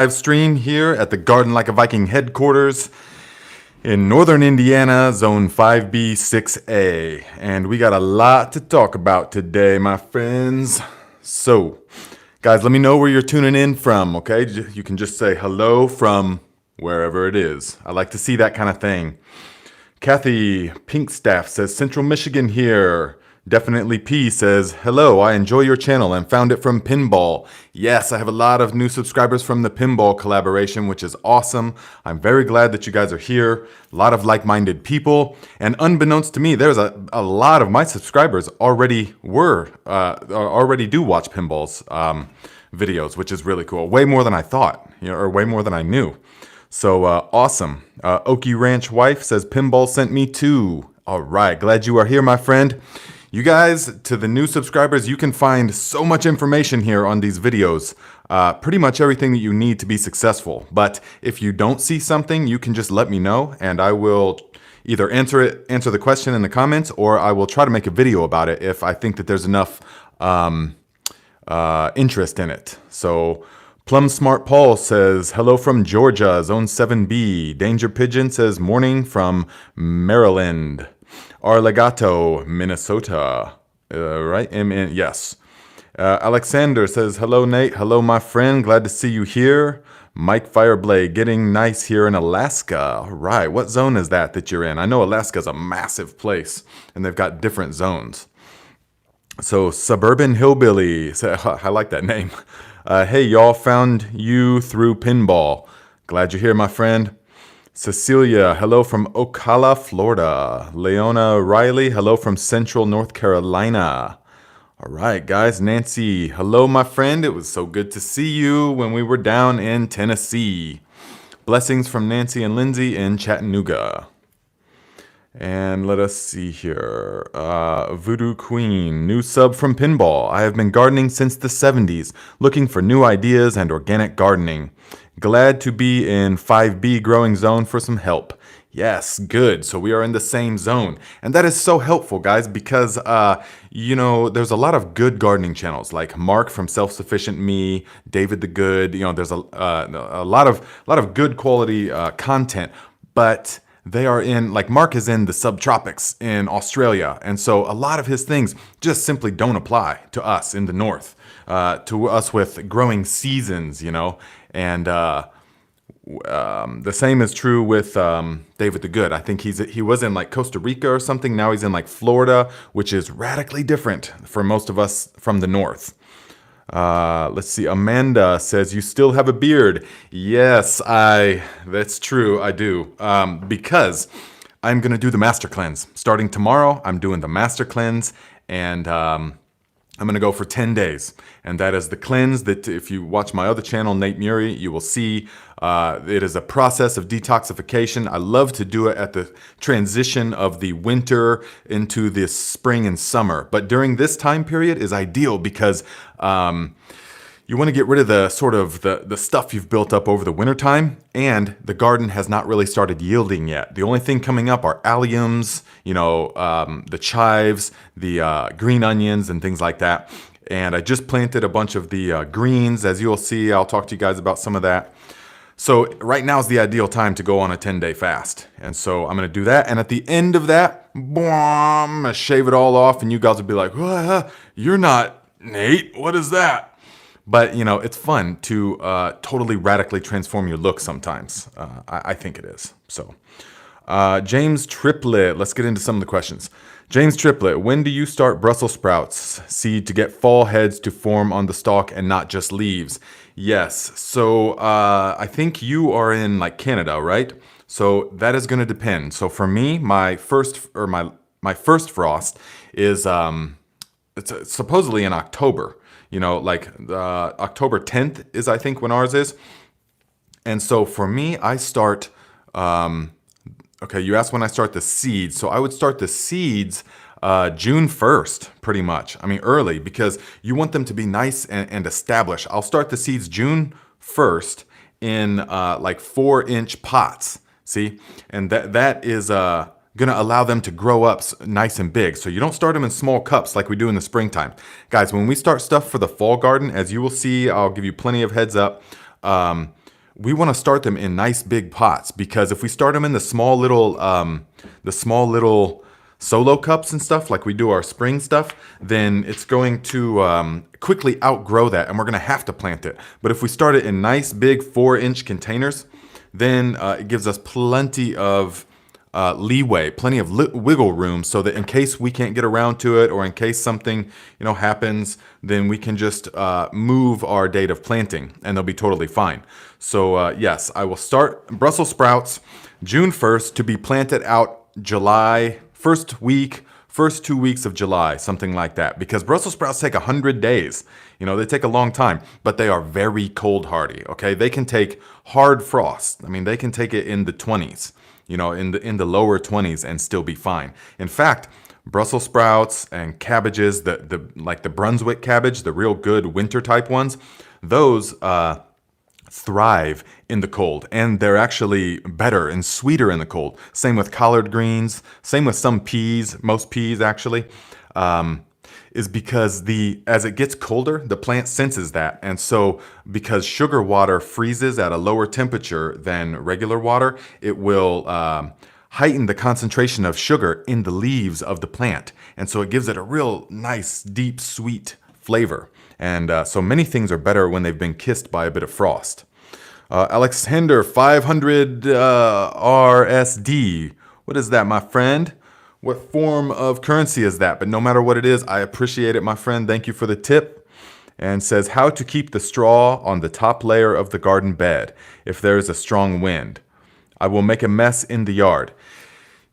Live stream here at the Garden Like a Viking headquarters in northern Indiana, zone 5B6A. And we got a lot to talk about today, my friends. So, guys, let me know where you're tuning in from, okay? You can just say hello from wherever it is. I like to see that kind of thing. Kathy Pinkstaff says, Central Michigan here. Definitely P says, hello, I enjoy your channel and found it from Pinball. Yes, I have a lot of new subscribers from the Pinball collaboration, which is awesome. I'm very glad that you guys are here. A lot of like-minded people. And unbeknownst to me, there's a lot of my subscribers already do watch Pinball's videos, which is really cool. Way more than I thought, or way more than I knew. So awesome. Okie Ranch Wife says, Pinball sent me too. All right, glad you are here, my friend. You guys, to the new subscribers, you can find so much information here on these videos. Pretty much everything that you need to be successful. But if you don't see something, you can just let me know, and I will either answer the question in the comments, or I will try to make a video about it if I think that there's enough interest in it. So, Plum Smart Paul says, hello from Georgia, Zone 7B. Danger Pigeon says, morning from Maryland. Arlegato, Minnesota. Right? Yes. Alexander says, hello, Nate. Hello, my friend. Glad to see you here. Mike Fireblade, getting nice here in Alaska. All right. What zone is that you're in? I know Alaska's a massive place, and they've got different zones. So, Suburban Hillbilly. I like that name. Hey, y'all, found you through Pinball. Glad you're here, my friend. Cecilia, hello from Ocala, Florida. Leona Riley, hello from Central North Carolina. All right, guys. Nancy, hello, my friend. It was so good to see you when we were down in Tennessee. Blessings from Nancy and Lindsay in Chattanooga. And let us see here. Voodoo Queen, new sub from Pinball. I have been gardening since the 70s, looking for new ideas and organic gardening. Glad to be in 5B growing zone for some help. Yes, good. So we are in the same zone. And that is so helpful, guys, because, there's a lot of good gardening channels like Mark from Self-Sufficient Me, David the Good. There's a lot of good quality content, but they are in, like Mark is in the subtropics in Australia. And so a lot of his things just simply don't apply to us in the north, to us with growing seasons, And the same is true with David the Good. I think he was in like Costa Rica or something. Now he's in like Florida, which is radically different for most of us from the north. Let's see. Amanda says, you still have a beard. Yes, that's true. I do. Because I'm going to do the master cleanse. Starting tomorrow, I'm doing the master cleanse, and I'm going to go for 10 days. And that is the cleanse that if you watch my other channel, Nate Murray, you will see it is a process of detoxification. I love to do it at the transition of the winter into the spring and summer. But during this time period is ideal because you want to get rid of the sort of the stuff you've built up over the wintertime, and the garden has not really started yielding yet. The only thing coming up are alliums, the chives, the green onions and things like that. And I just planted a bunch of the greens, as you'll see. I'll talk to you guys about some of that. So right now is the ideal time to go on a 10-day fast. And so I'm going to do that. And at the end of that, boom, I'm going to shave it all off. And you guys will be like, you're not Nate. What is that? But, it's fun to totally radically transform your look sometimes. I think it is. So James Triplet, let's get into some of the questions. James Triplet, when do you start Brussels sprouts seed to get fall heads to form on the stalk and not just leaves? Yes. So I think you are in like Canada, right? So that is going to depend. So for me, my first frost is it's supposedly in October. October 10th is I think when ours is. And so for me, I start. Okay, you asked when I start the seeds. So I would start the seeds June 1st, pretty much. I mean, early, because you want them to be nice and established. I'll start the seeds June 1st in like 4-inch pots, see? And that is going to allow them to grow up nice and big. So you don't start them in small cups like we do in the springtime. Guys, when we start stuff for the fall garden, as you will see, I'll give you plenty of heads up. we want to start them in nice big pots, because if we start them in the small little solo cups and stuff like we do our spring stuff, then it's going to quickly outgrow that, and we're going to have to plant it. But if we start it in nice big 4-inch containers, then it gives us plenty of leeway, plenty of wiggle room, so that in case we can't get around to it, or in case something happens, then we can just move our date of planting, and they'll be totally fine. So yes, I will start Brussels sprouts June 1st to be planted out July first 2 weeks of July, something like that, because Brussels sprouts take 100 days. They take a long time, but they are very cold hardy. Okay, they can take hard frost. I mean, they can take it in the 20s. In the lower 20s and still be fine. In fact, Brussels sprouts and cabbages, like the Brunswick cabbage, the real good winter type ones, those thrive in the cold, and they're actually better and sweeter in the cold. Same with collard greens, same with some peas, most peas actually. Is because as it gets colder, the plant senses that. And so because sugar water freezes at a lower temperature than regular water, it will heighten the concentration of sugar in the leaves of the plant. And so it gives it a real nice, deep, sweet flavor. And so many things are better when they've been kissed by a bit of frost. Alexander 500 RSD. What is that, my friend? What form of currency is that? But no matter what it is, I appreciate it, my friend. Thank you for the tip. And says, how to keep the straw on the top layer of the garden bed if there is a strong wind. I will make a mess in the yard.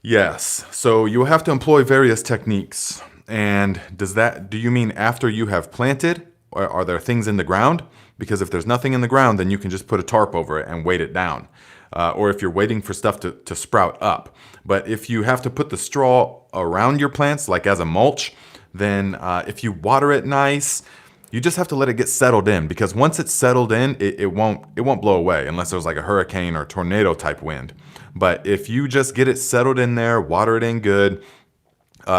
Yes, so you will have to employ various techniques. And do you mean after you have planted? Or are there things in the ground? Because if there's nothing in the ground, then you can just put a tarp over it and weight it down. Or if you're waiting for stuff to sprout up. But if you have to put the straw around your plants, like as a mulch, then if you water it nice, you just have to let it get settled in. Because once it's settled in, it won't blow away unless there's like a hurricane or tornado type wind. But if you just get it settled in there, water it in good,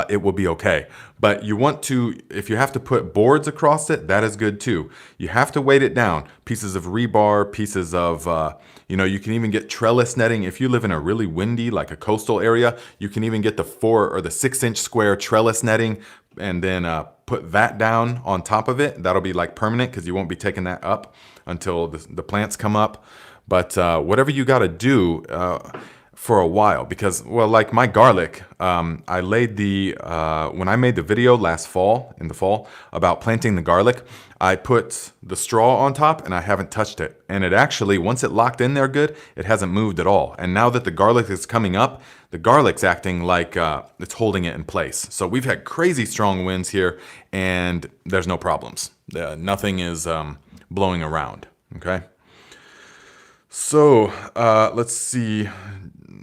it will be okay. But you want to, if you have to put boards across it, that is good too. You have to weight it down. Pieces of rebar, pieces of, you can even get trellis netting. If you live in a really windy, like a coastal area, you can even get the 4 or the 6-inch square trellis netting and then put that down on top of it. That'll be like permanent because you won't be taking that up until the plants come up. But whatever you got to do for a while, because, well, like my garlic, I laid when I made the video in the fall, about planting the garlic, I put the straw on top and I haven't touched it. And it actually, once it locked in there good, it hasn't moved at all. And now that the garlic is coming up, the garlic's acting like it's holding it in place. So we've had crazy strong winds here and there's no problems. Nothing is blowing around, okay? So let's see.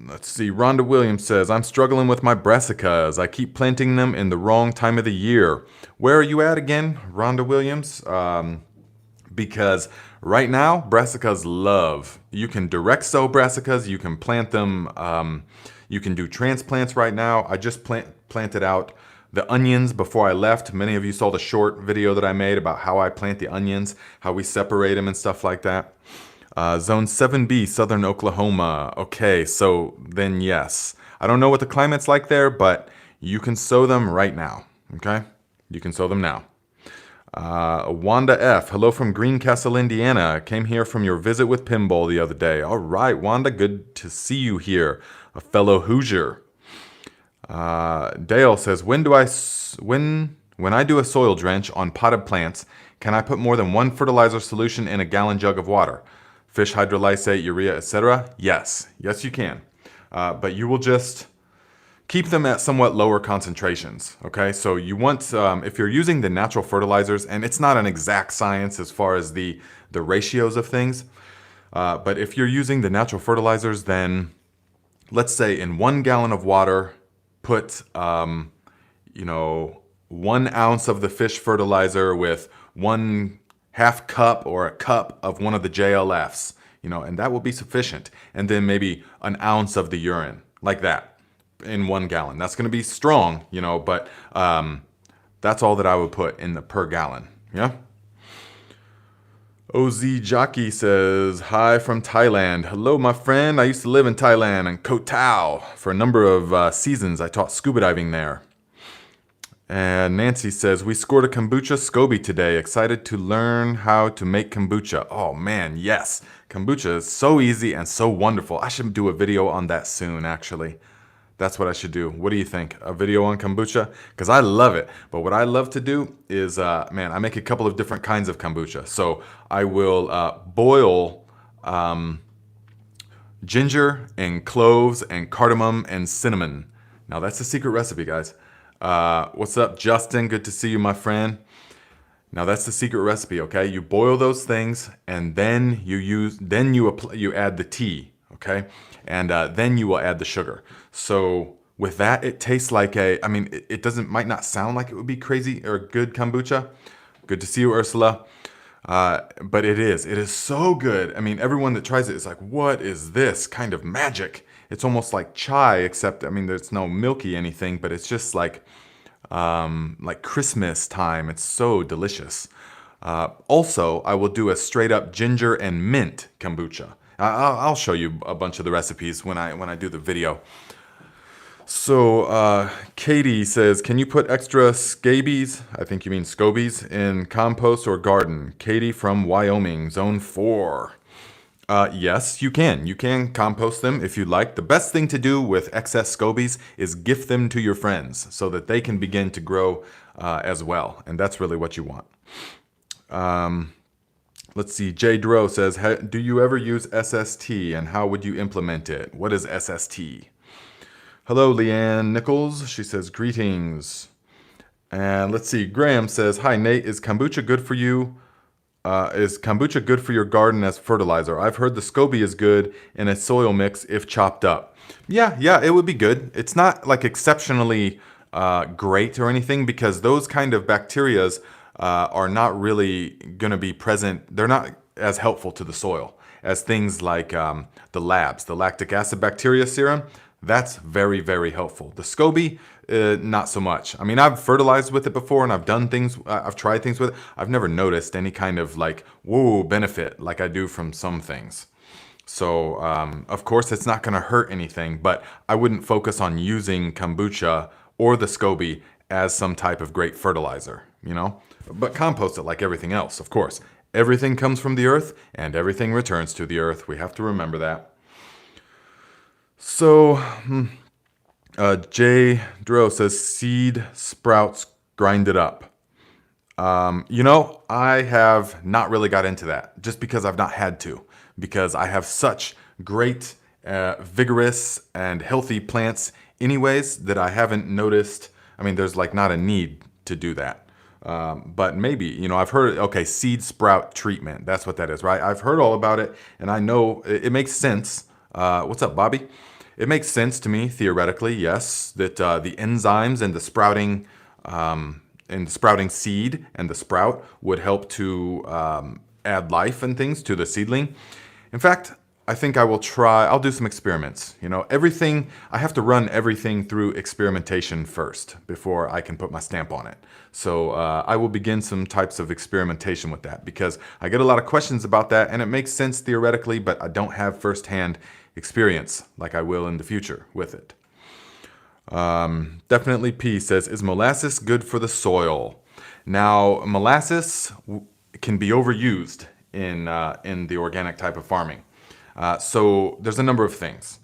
Rhonda Williams says, I'm struggling with my brassicas. I keep planting them in the wrong time of the year. Where are you at again, Rhonda Williams? Because right now, brassicas love. You can direct sow brassicas. You can plant them. You can do transplants right now. I just planted out the onions before I left. Many of you saw the short video that I made about how I plant the onions, how we separate them and stuff like that. Zone 7B, Southern Oklahoma. Okay, so then yes. I don't know what the climate's like there, but you can sow them right now, okay? You can sow them now. Wanda F, hello from Greencastle, Indiana. Came here from your visit with Pinball the other day. All right, Wanda, good to see you here, a fellow Hoosier. Dale says, when I do a soil drench on potted plants, can I put more than one fertilizer solution in a gallon jug of water? Fish hydrolysate, urea, etc.? Yes, you can. But you will just keep them at somewhat lower concentrations, okay? So you want, if you're using the natural fertilizers, and it's not an exact science as far as the ratios of things, but if you're using the natural fertilizers, then let's say in 1 gallon of water, put, 1 ounce of the fish fertilizer with 1/2 cup or a cup of one of the JLFs, and that will be sufficient. And then maybe an ounce of the urine, like that, in 1 gallon. That's going to be strong, but that's all that I would put in the per gallon, yeah? OZ Jockey says, hi from Thailand. Hello, my friend. I used to live in Thailand and Koh Tao for a number of seasons. I taught scuba diving there. And Nancy says, we scored a kombucha SCOBY today. Excited to learn how to make kombucha. Oh man, yes. Kombucha is so easy and so wonderful. I should do a video on that soon, actually. That's what I should do. What do you think? A video on kombucha? Because I love it. But what I love to do is, man, I make a couple of different kinds of kombucha. So I will boil ginger and cloves and cardamom and cinnamon. Now that's the secret recipe, guys. What's up, Justin? Good to see you, my friend. Now that's the secret recipe, okay? You boil those things, and then you add the tea, okay? And then you will add the sugar. So with that, it tastes like it might not sound like it would be crazy or good kombucha. Good to see you, Ursula. But it is so good. I mean, everyone that tries it is like, what is this kind of magic? It's almost like chai, except, I mean, there's no milky anything, but it's just like Christmas time. It's so delicious. Also, I will do a straight up ginger and mint kombucha. I'll show you a bunch of the recipes when I do the video. So Katie says, can you put extra scabies, I think you mean scobies, in compost or garden? Katie from Wyoming, Zone 4. Yes, you can. You can compost them if you like. The best thing to do with excess scobies is gift them to your friends so that they can begin to grow as well. And that's really what you want. Let's see. Jay Dro says, do you ever use SST and how would you implement it? What is SST? Hello, Leanne Nichols. She says, greetings. And let's see. Graham says, hi, Nate. Is kombucha good for you? Is kombucha good for your garden as fertilizer? I've heard the SCOBY is good in a soil mix if chopped up. Yeah, it would be good. It's not like exceptionally great or anything because those kind of bacterias are not really going to be present. They're not as helpful to the soil as things like the labs, the lactic acid bacteria serum. That's very, very helpful. The SCOBY, not so much. I mean, I've fertilized with it before and I've done things, I've tried things with it. I've never noticed any kind of like, whoa, benefit like I do from some things. So, of course, it's not going to hurt anything, but I wouldn't focus on using kombucha or the SCOBY as some type of great fertilizer, you know? But compost it like everything else, of course. Everything comes from the earth and everything returns to the earth. We have to remember that. So, Jay Dro says, seed sprouts grinded up. You know, I have not really got into that just because I've not had to, because I have such great, vigorous and healthy plants anyways that I haven't noticed. I mean, there's like not a need to do that. But maybe, you know, I've heard, okay, seed sprout treatment. That's what that is, right? I've heard all about it and I know it makes sense. What's up, Bobby? It makes sense to me, theoretically, yes, that the enzymes in the sprouting seed and the sprout would help to add life and things to the seedling. In fact, I think I'll do some experiments. You know, I have to run everything through experimentation first before I can put my stamp on it. So I will begin some types of experimentation with that because I get a lot of questions about that and it makes sense theoretically, but I don't have firsthand experience like I will in the future with it. Definitely P says, is molasses good for the soil? Now, molasses can be overused in the organic type of farming. So there's a number of things.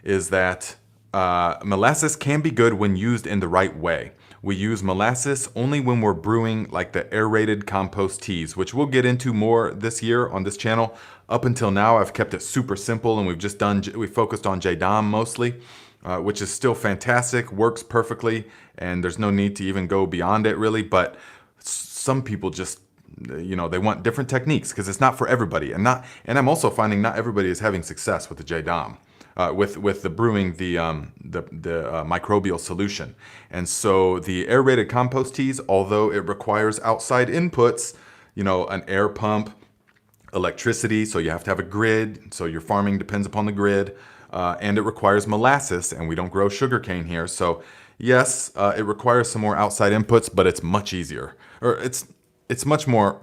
Is that molasses can be good when used in the right way. We use molasses only when we're brewing like the aerated compost teas, which we'll get into more this year on this channel. Up until now, I've kept it super simple and we focused on JDOM mostly, which is still fantastic, works perfectly, and there's no need to even go beyond it really, but some people just, you know, they want different techniques because it's not for everybody. And I'm also finding not everybody is having success with the JDOM. With the brewing the microbial solution. And so the aerated compost teas, although it requires outside inputs, you know, an air pump, electricity, so you have to have a grid, so your farming depends upon the grid, and it requires molasses, and we don't grow sugarcane here, so yes, it requires some more outside inputs, but it's much easier, or it's much more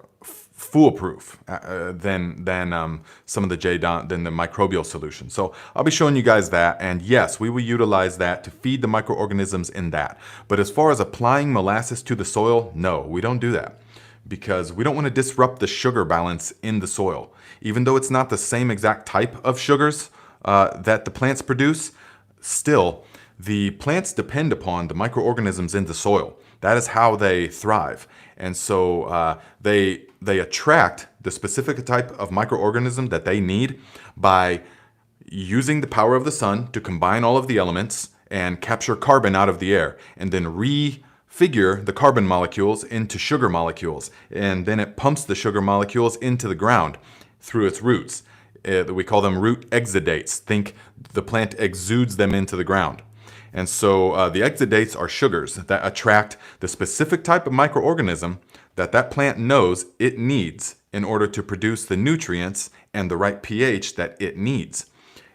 foolproof than some of the than the microbial solution. So I'll be showing you guys that, and yes, we will utilize that to feed the microorganisms in that. But as far as applying molasses to the soil, no, we don't do that, because we don't want to disrupt the sugar balance in the soil. Even though it's not the same exact type of sugars that the plants produce, still, the plants depend upon the microorganisms in the soil. That is how they thrive. And so they attract the specific type of microorganism that they need by using the power of the sun to combine all of the elements and capture carbon out of the air, and then refigure the carbon molecules into sugar molecules. And then it pumps the sugar molecules into the ground through its roots. We call them root exudates. Think the plant exudes them into the ground. And so the exudates are sugars that attract the specific type of microorganism that plant knows it needs in order to produce the nutrients and the right pH that it needs.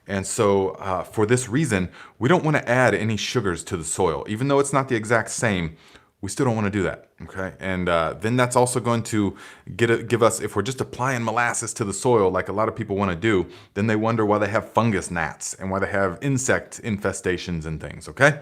And so for this reason, we don't want to add any sugars to the soil. Even though it's not the exact same, we still don't want to do that, okay? And then that's also going to give us, if we're just applying molasses to the soil like a lot of people want to do, then they wonder why they have fungus gnats and why they have insect infestations and things, okay?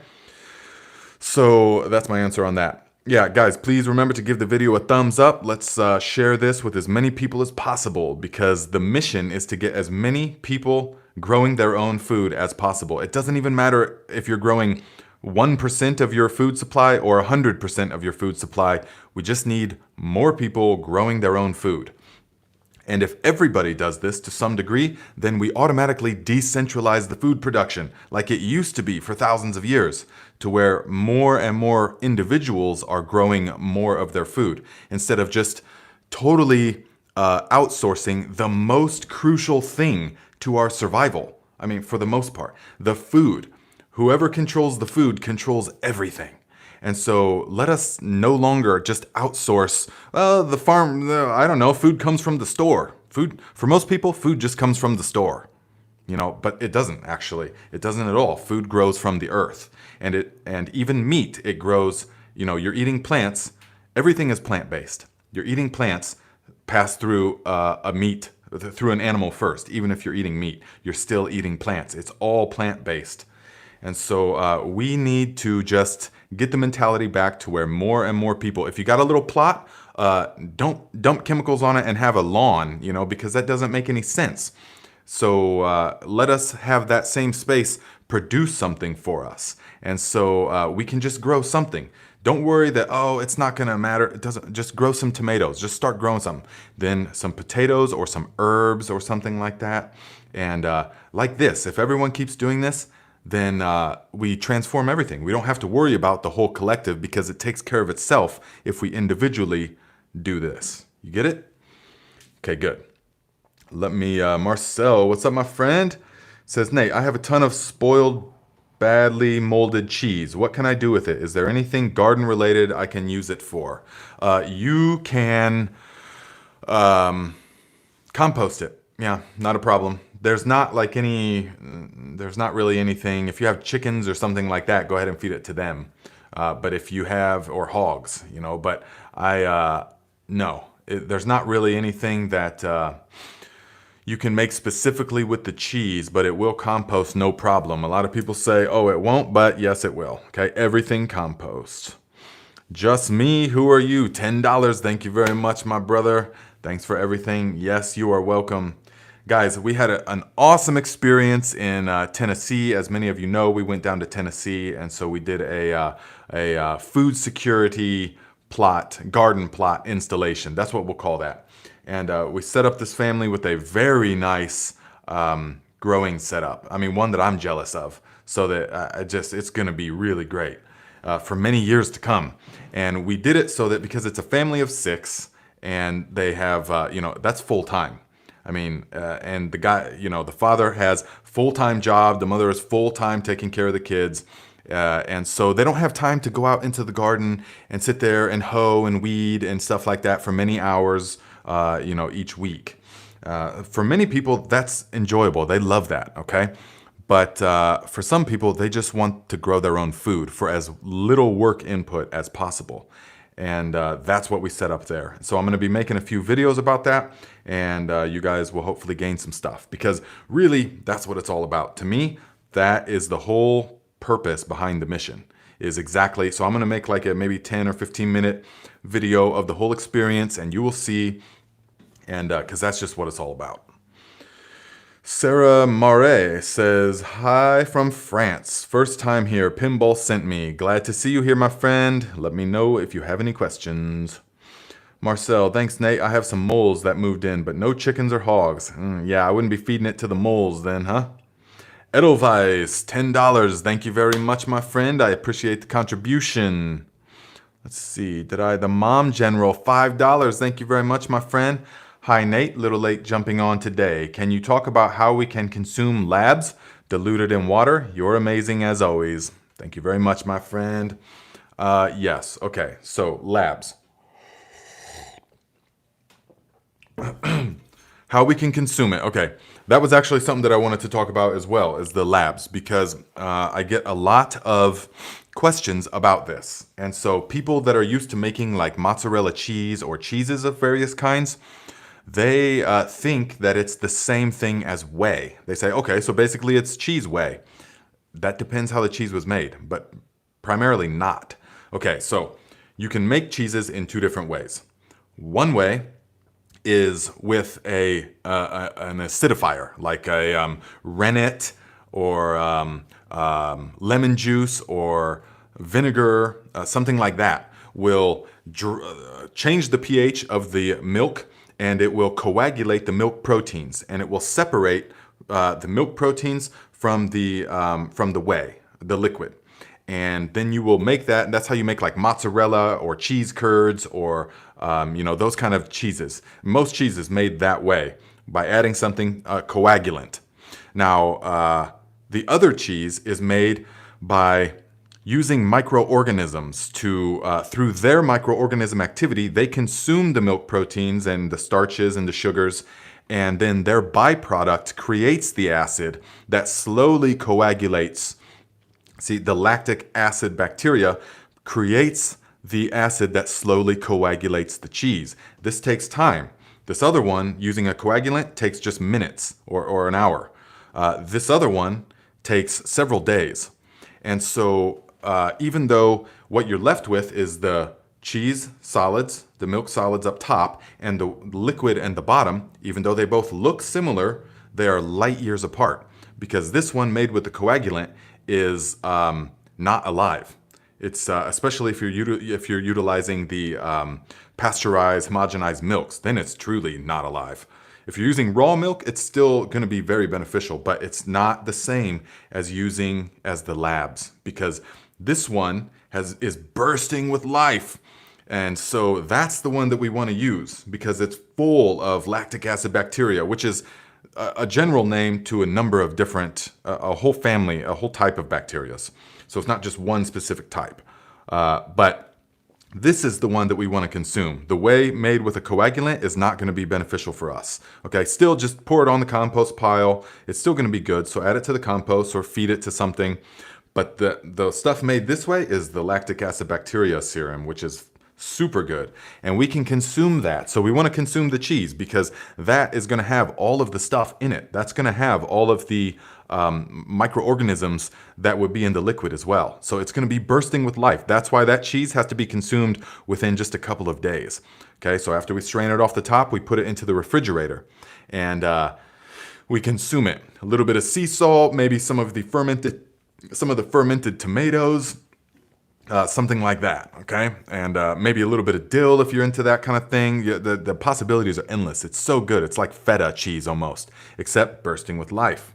So that's my answer on that. Yeah, guys, please remember to give the video a thumbs up. Let's share this with as many people as possible, because the mission is to get as many people growing their own food as possible. It doesn't even matter if you're growing 1% of your food supply or 100% of your food supply. We just need more people growing their own food. And if everybody does this to some degree, then we automatically decentralize the food production like it used to be for thousands of years, to where more and more individuals are growing more of their food instead of just totally outsourcing the most crucial thing to our survival. I mean, for the most part, the food. Whoever controls the food controls everything. And so let us no longer just outsource, the farm, I don't know, food comes from the store. Food, for most people, food just comes from the store. You know, but it doesn't actually. It doesn't at all. Food grows from the earth. And even meat, it grows, you know, you're eating plants. Everything is plant-based. You're eating plants, pass through through an animal first. Even if you're eating meat, you're still eating plants. It's all plant-based. And so we need to just get the mentality back to where more and more people, if you got a little plot, don't dump chemicals on it and have a lawn, you know, because that doesn't make any sense. So let us have that same space produce something for us. And so we can just grow something. Don't worry that, oh, it's not going to matter. It doesn't. Just grow some tomatoes. Just start growing some. Then some potatoes or some herbs or something like that. And like this, if everyone keeps doing this, then we transform everything. We don't have to worry about the whole collective, because it takes care of itself if we individually do this. You get it? Okay, good. Let me, Marcel, what's up, my friend? Says, Nate, I have a ton of spoiled, badly molded cheese. What can I do with it? Is there anything garden related I can use it for? You can compost it. Yeah, not a problem. There's not really anything. If you have chickens or something like that, go ahead and feed it to them. But if you have, or hogs, you know, but no, there's not really anything that you can make specifically with the cheese, but it will compost no problem. A lot of people say, oh, it won't, but yes, it will. Okay, everything composts. Just me, who are you? $10. Thank you very much, my brother. Thanks for everything. Yes, you are welcome. Guys, we had an awesome experience in Tennessee. As many of you know, we went down to Tennessee, and so we did a food security plot, garden plot installation. That's what we'll call that. And we set up this family with a very nice growing setup. I mean, one that I'm jealous of, so that it's going to be really great for many years to come. And we did it so that, because it's a family of 6, and they have, that's full time. I mean, and the guy, the father has full-time job. The mother is full-time taking care of the kids. And so they don't have time to go out into the garden and sit there and hoe and weed and stuff like that for many hours, each week. For many people, that's enjoyable. They love that, okay? But for some people, they just want to grow their own food for as little work input as possible. And that's what we set up there. So I'm going to be making a few videos about that, and you guys will hopefully gain some stuff, because really that's what it's all about. To me, that is the whole purpose behind the mission, is exactly. So I'm going to make like a maybe 10 or 15 minute video of the whole experience, and you will see, and because that's just what it's all about. Sarah Marais says, hi from France. First time here. Pinball sent me. Glad to see you here, my friend. Let me know if you have any questions. Marcel, thanks, Nate. I have some moles that moved in, but no chickens or hogs. Yeah, I wouldn't be feeding it to the moles then, huh? Edelweiss, $10. Thank you very much, my friend. I appreciate the contribution. Let's see. The Mom General, $5. Thank you very much, my friend. Hi, Nate. Little late jumping on today. Can you talk about how we can consume labs diluted in water? You're amazing as always. Thank you very much, my friend. Yes. Okay. So labs. How we can consume it. Okay. That was actually something that I wanted to talk about as well, is the labs, because I get a lot of questions about this. And so people that are used to making like mozzarella cheese or cheeses of various kinds, they think that it's the same thing as whey. They say, okay, so basically it's cheese whey. That depends how the cheese was made, but primarily not. Okay, so you can make cheeses in two different ways. One way is with an acidifier, like a rennet or lemon juice or vinegar, something like that, will change the pH of the milk, and it will coagulate the milk proteins, and it will separate the milk proteins from the whey, the liquid. And then you will make that, and that's how you make like mozzarella or cheese curds or those kind of cheeses. Most cheeses made that way, by adding something coagulant. Now, the other cheese is made by using microorganisms to, through their microorganism activity, they consume the milk proteins and the starches and the sugars, and then their byproduct creates the acid that slowly coagulates. See, the lactic acid bacteria creates the acid that slowly coagulates the cheese. This takes time. This other one, using a coagulant, takes just minutes or an hour. This other one takes several days. And so even though what you're left with is the cheese solids, the milk solids up top, and the liquid and the bottom, even though they both look similar, they are light years apart, because this one made with the coagulant is not alive. It's especially if you're utilizing the pasteurized, homogenized milks, then it's truly not alive. If you're using raw milk, it's still going to be very beneficial, but it's not the same as using as the labs, because this one is bursting with life. And so that's the one that we want to use, because it's full of lactic acid bacteria, which is a general name to a number of different, a whole family, a whole type of bacteria. So it's not just one specific type. But this is the one that we want to consume. The whey made with a coagulant is not going to be beneficial for us. Okay, still just pour it on the compost pile. It's still going to be good. So add it to the compost or feed it to something. But the stuff made this way is the lactic acid bacteria serum, which is super good. And we can consume that. So we want to consume the cheese, because that is going to have all of the stuff in it. That's going to have all of the microorganisms that would be in the liquid as well. So it's going to be bursting with life. That's why that cheese has to be consumed within just a couple of days. Okay, so after we strain it off the top, we put it into the refrigerator, and we consume it. A little bit of sea salt, maybe some of the fermented tomatoes, something like that, okay? And maybe a little bit of dill if you're into that kind of thing. The possibilities are endless. It's so good. It's like feta cheese almost, except bursting with life.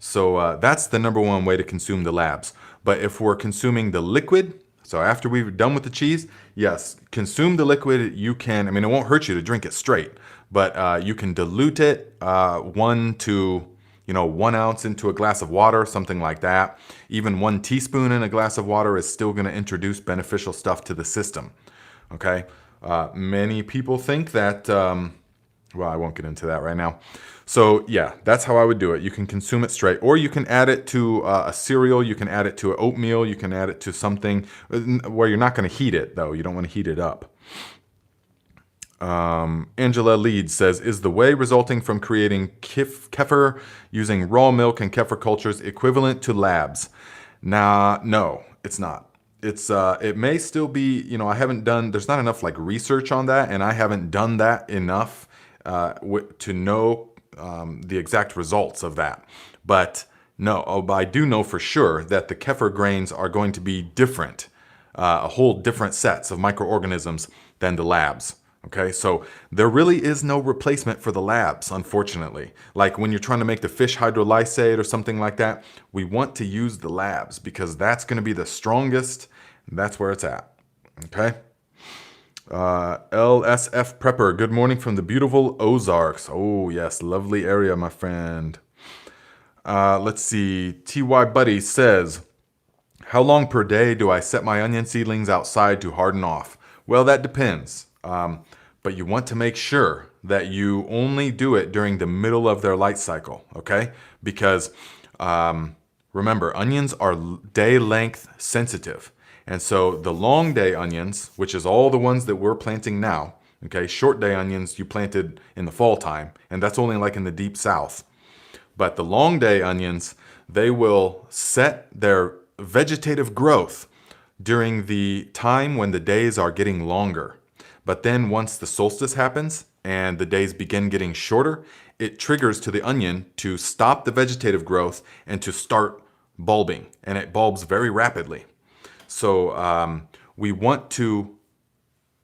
So that's the number one way to consume the labs. But if we're consuming the liquid, so after we've done with the cheese, yes, consume the liquid. You can, I mean, it won't hurt you to drink it straight, but you can dilute it 1 ounce into a glass of water, something like that. Even 1 teaspoon in a glass of water is still going to introduce beneficial stuff to the system. Okay. Many people think that Well, I won't get into that right now. So yeah, that's how I would do it. You can consume it straight, or you can add it to a cereal. You can add it to an oatmeal. You can add it to something where you're not going to heat it, though. You don't want to heat it up. Angela Leeds says, is the whey resulting from creating kefir using raw milk and kefir cultures equivalent to labs? Nah, no, it's not. It may still be, I haven't done, there's not enough like research on that, and I haven't done that enough to know the exact results of that. But no, but I do know for sure that the kefir grains are going to be different, a whole different sets of microorganisms than the labs. Okay, so there really is no replacement for the labs, unfortunately. Like when you're trying to make the fish hydrolysate or something like that, we want to use the labs because that's going to be the strongest. That's where it's at. Okay. LSF Prepper, good morning from the beautiful Ozarks. Oh, yes, lovely area, my friend. Let's see. TY Buddy says, how long per day do I set my onion seedlings outside to harden off? Well, that depends. But you want to make sure that you only do it during the middle of their light cycle, okay? Because remember, onions are day length sensitive. And so the long day onions, which is all the ones that we're planting now, okay? Short day onions you planted in the fall time, and that's only like in the deep south. But the long day onions, they will set their vegetative growth during the time when the days are getting longer. But then once the solstice happens and the days begin getting shorter, it triggers to the onion to stop the vegetative growth and to start bulbing. And it bulbs very rapidly. So we want to,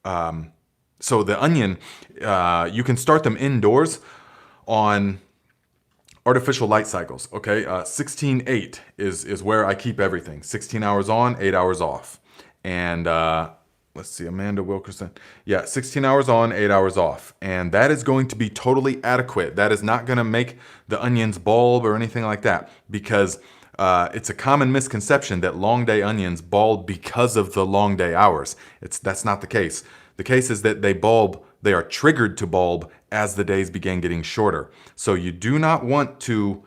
so the onion, you can start them indoors on artificial light cycles, okay? 16-8 is where I keep everything. 16 hours on, 8 hours off. And let's see, Amanda Wilkerson. Yeah, 16 hours on, 8 hours off. And that is going to be totally adequate. That is not going to make the onions bulb or anything like that, because it's a common misconception that long day onions bulb because of the long day hours. That's not the case. The case is that they are triggered to bulb as the days begin getting shorter. So you do not want to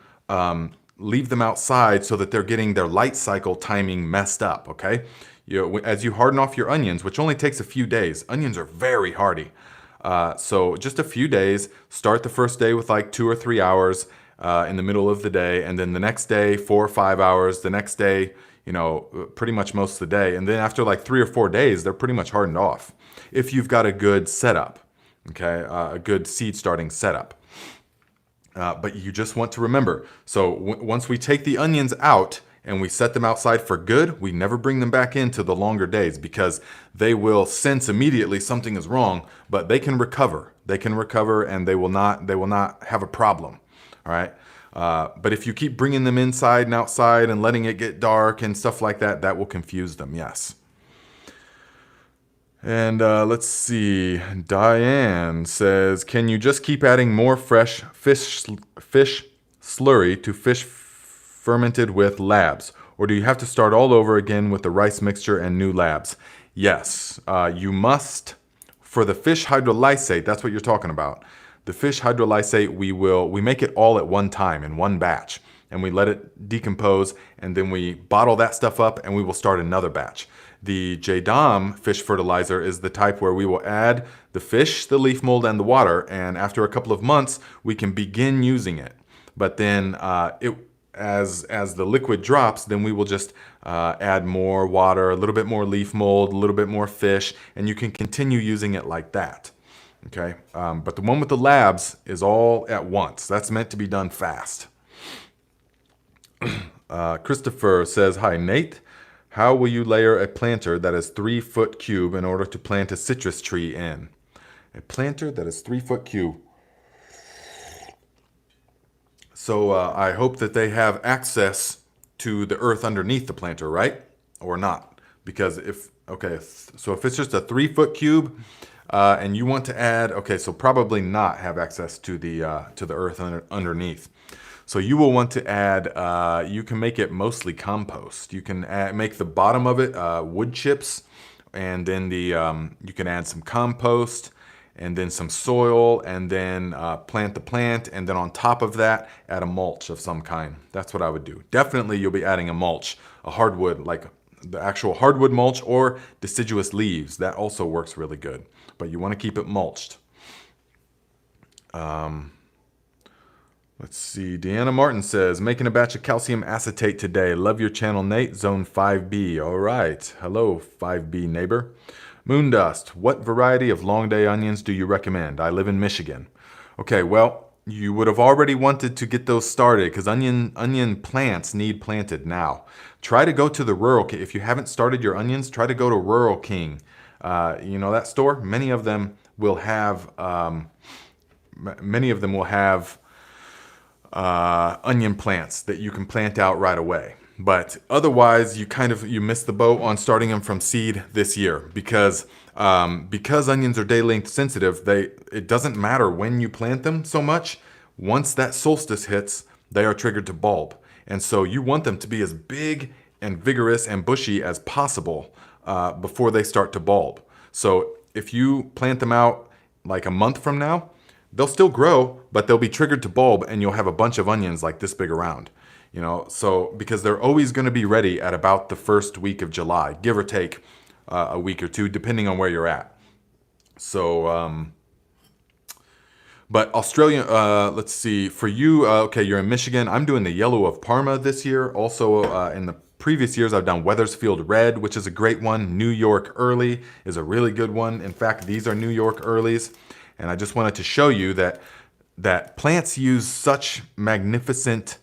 leave them outside so that they're getting their light cycle timing messed up, okay? As you harden off your onions, which only takes a few days, onions are very hardy. So just a few days, start the first day with like 2 or 3 hours in the middle of the day, and then the next day, 4 or 5 hours, the next day, pretty much most of the day. And then after like 3 or 4 days, they're pretty much hardened off. If you've got a good setup, okay, a good seed starting setup. But you just want to remember, so once we take the onions out and we set them outside for good, we never bring them back into the longer days, because they will sense immediately something is wrong, but they can recover. They can recover, and they will not have a problem. All right. But if you keep bringing them inside and outside and letting it get dark and stuff like that, that will confuse them. Yes. And let's see. Diane says, can you just keep adding more fresh fish slurry to fish fermented with labs? Or do you have to start all over again with the rice mixture and new labs? Yes, you must. For the fish hydrolysate, that's what you're talking about. The fish hydrolysate, we make it all at one time in one batch, and we let it decompose, and then we bottle that stuff up, and we will start another batch. The JDOM fish fertilizer is the type where we will add the fish, the leaf mold, and the water, and after a couple of months, we can begin using it. But then as the liquid drops, then we will just add more water, a little bit more leaf mold, a little bit more fish, and you can continue using it like that. Okay, but the one with the labs is all at once. That's meant to be done fast. Christopher says, hi, Nate. How will you layer a planter that is 3-foot cube in order to plant a citrus tree in? A planter that is 3-foot cube. So I hope that they have access to the earth underneath the planter, right? Or not? Because if it's just a 3-foot cube, and you want to add, so probably not have access to the earth underneath. So you will want to add, you can make it mostly compost. You can make the bottom of it wood chips, and then you can add some compost, and then some soil, and then plant the plant, and then on top of that, add a mulch of some kind. That's what I would do. Definitely you'll be adding a mulch, a hardwood, like the actual hardwood mulch or deciduous leaves. That also works really good, but you want to keep it mulched. Let's see. Deanna Martin says, making a batch of calcium acetate today. Love your channel, Nate. Zone 5B. All right. Hello, 5B neighbor. Moondust. What variety of long day onions do you recommend? I live in Michigan. Okay, well, you would have already wanted to get those started because onion plants need planted now. Try to go to the Rural King. If you haven't started your onions, try to go to Rural King. You know that store? Many of them will have onion plants that you can plant out right away. But otherwise, you missed the boat on starting them from seed this year because onions are day length sensitive. It doesn't matter when you plant them so much. Once that solstice hits, they are triggered to bulb, and so you want them to be as big and vigorous and bushy as possible before they start to bulb. So if you plant them out like a month from now, they'll still grow, but they'll be triggered to bulb, and you'll have a bunch of onions like this big around. You know, so because they're always going to be ready at about the first week of July, give or take a week or two, depending on where you're at. So, but Australia, let's see, for you, okay, you're in Michigan. I'm doing the Yellow of Parma this year. Also, in the previous years, I've done Wethersfield Red, which is a great one. New York Early is a really good one. In fact, these are New York Earlies. And I just wanted to show you that plants use such magnificent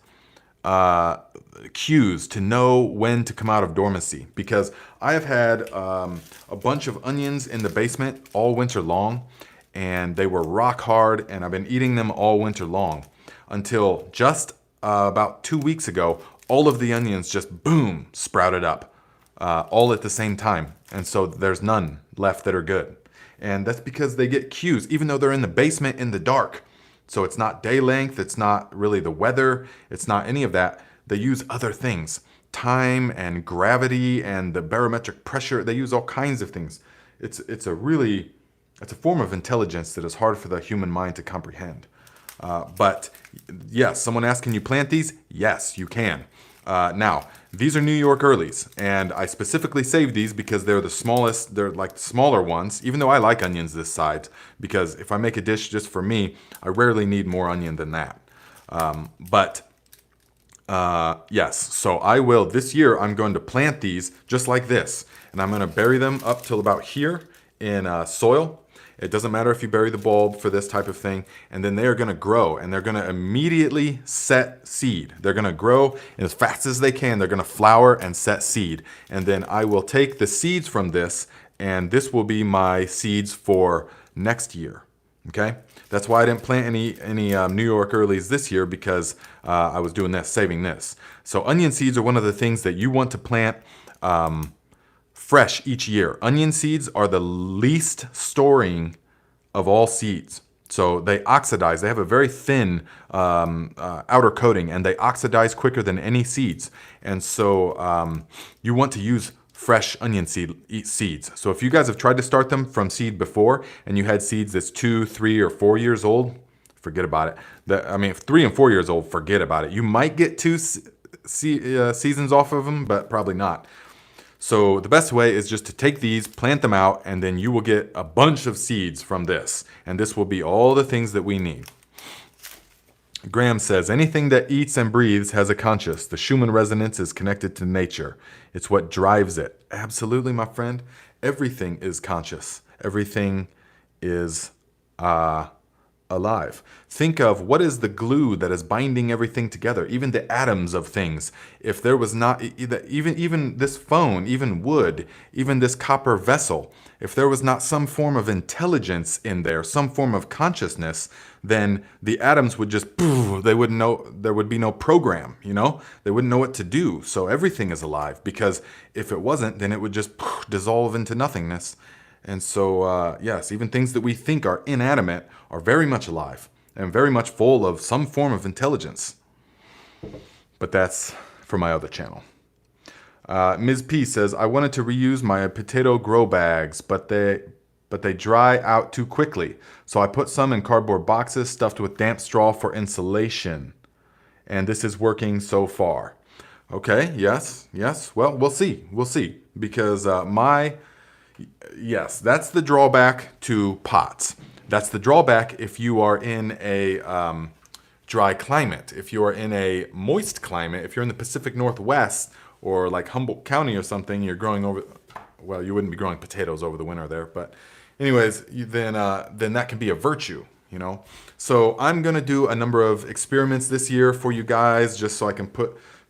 cues to know when to come out of dormancy. Because I have had a bunch of onions in the basement all winter long, and they were rock hard, and I've been eating them all winter long until just about 2 weeks ago, all of the onions just boom sprouted up all at the same time. And so there's none left that are good. And that's because they get cues, even though they're in the basement in the dark. So it's not day length, it's not really the weather, it's not any of that. They use other things, time and gravity and the barometric pressure. They use all kinds of things. It's a form of intelligence that is hard for the human mind to comprehend. But yes, someone asked, can you plant these? Yes, you can. Now, these are New York Earlies, and I specifically saved these because they're the smallest, they're like the smaller ones, even though I like onions this size, because if I make a dish just for me, I rarely need more onion than that. Yes, so I will, this year, I'm going to plant these just like this, and I'm going to bury them up till about here in soil. It doesn't matter if you bury the bulb for this type of thing, and then they are going to grow, and they're going to immediately set seed. They're going to grow, and as fast as they can, they're going to flower and set seed. And then I will take the seeds from this, and this will be my seeds for next year. Okay? That's why I didn't plant any New York Earlies this year, because I was doing this, saving this. So onion seeds are one of the things that you want to plant fresh each year. Onion seeds are the least storing of all seeds. So they oxidize. They have a very thin outer coating, and they oxidize quicker than any seeds. And so you want to use fresh onion seeds. So if you guys have tried to start them from seed before, and you had seeds that's 2, 3, or 4 years old, forget about it. I mean, 3 and 4 years old, forget about it. You might get 2 seasons off of them, but probably not. So the best way is just to take these, plant them out, and then you will get a bunch of seeds from this. And this will be all the things that we need. Graham says, anything that eats and breathes has a conscience. The Schumann resonance is connected to nature. It's what drives it. Absolutely, my friend. Everything is conscious. Everything is alive. Think of what is the glue that is binding everything together, even the atoms of things. If there was not, even this phone, even wood, even this copper vessel, if there was not some form of intelligence in there, some form of consciousness, then the atoms would just, they wouldn't know, there would be no program, you know? They wouldn't know what to do. So everything is alive, because if it wasn't, then it would just dissolve into nothingness. And so, yes, even things that we think are inanimate are very much alive and very much full of some form of intelligence. But that's for my other channel. Ms. P says, I wanted to reuse my potato grow bags, but but they dry out too quickly. So I put some in cardboard boxes stuffed with damp straw for insulation. And this is working so far. Okay, yes. Well, we'll see. Because yes, that's the drawback to pots. That's the drawback if you are in a dry climate. If you are in a moist climate, if you're in the Pacific Northwest or like Humboldt County or something, you're growing over, well, you wouldn't be growing potatoes over the winter there, but anyways, then that can be a virtue, you know? So I'm gonna do a number of experiments this year for you guys, just so I can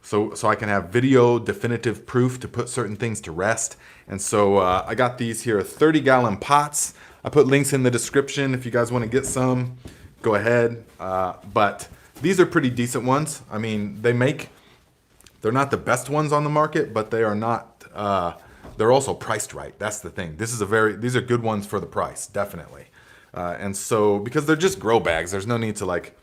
so I can have video definitive proof to put certain things to rest. And so I got these here 30-gallon pots. I put links in the description if you guys want to get some, go ahead. But these are pretty decent ones. I mean, they're not the best ones on the market, but they are not, they're also priced right. That's the thing. These are good ones for the price, definitely. And so, because they're just grow bags, there's no need to like,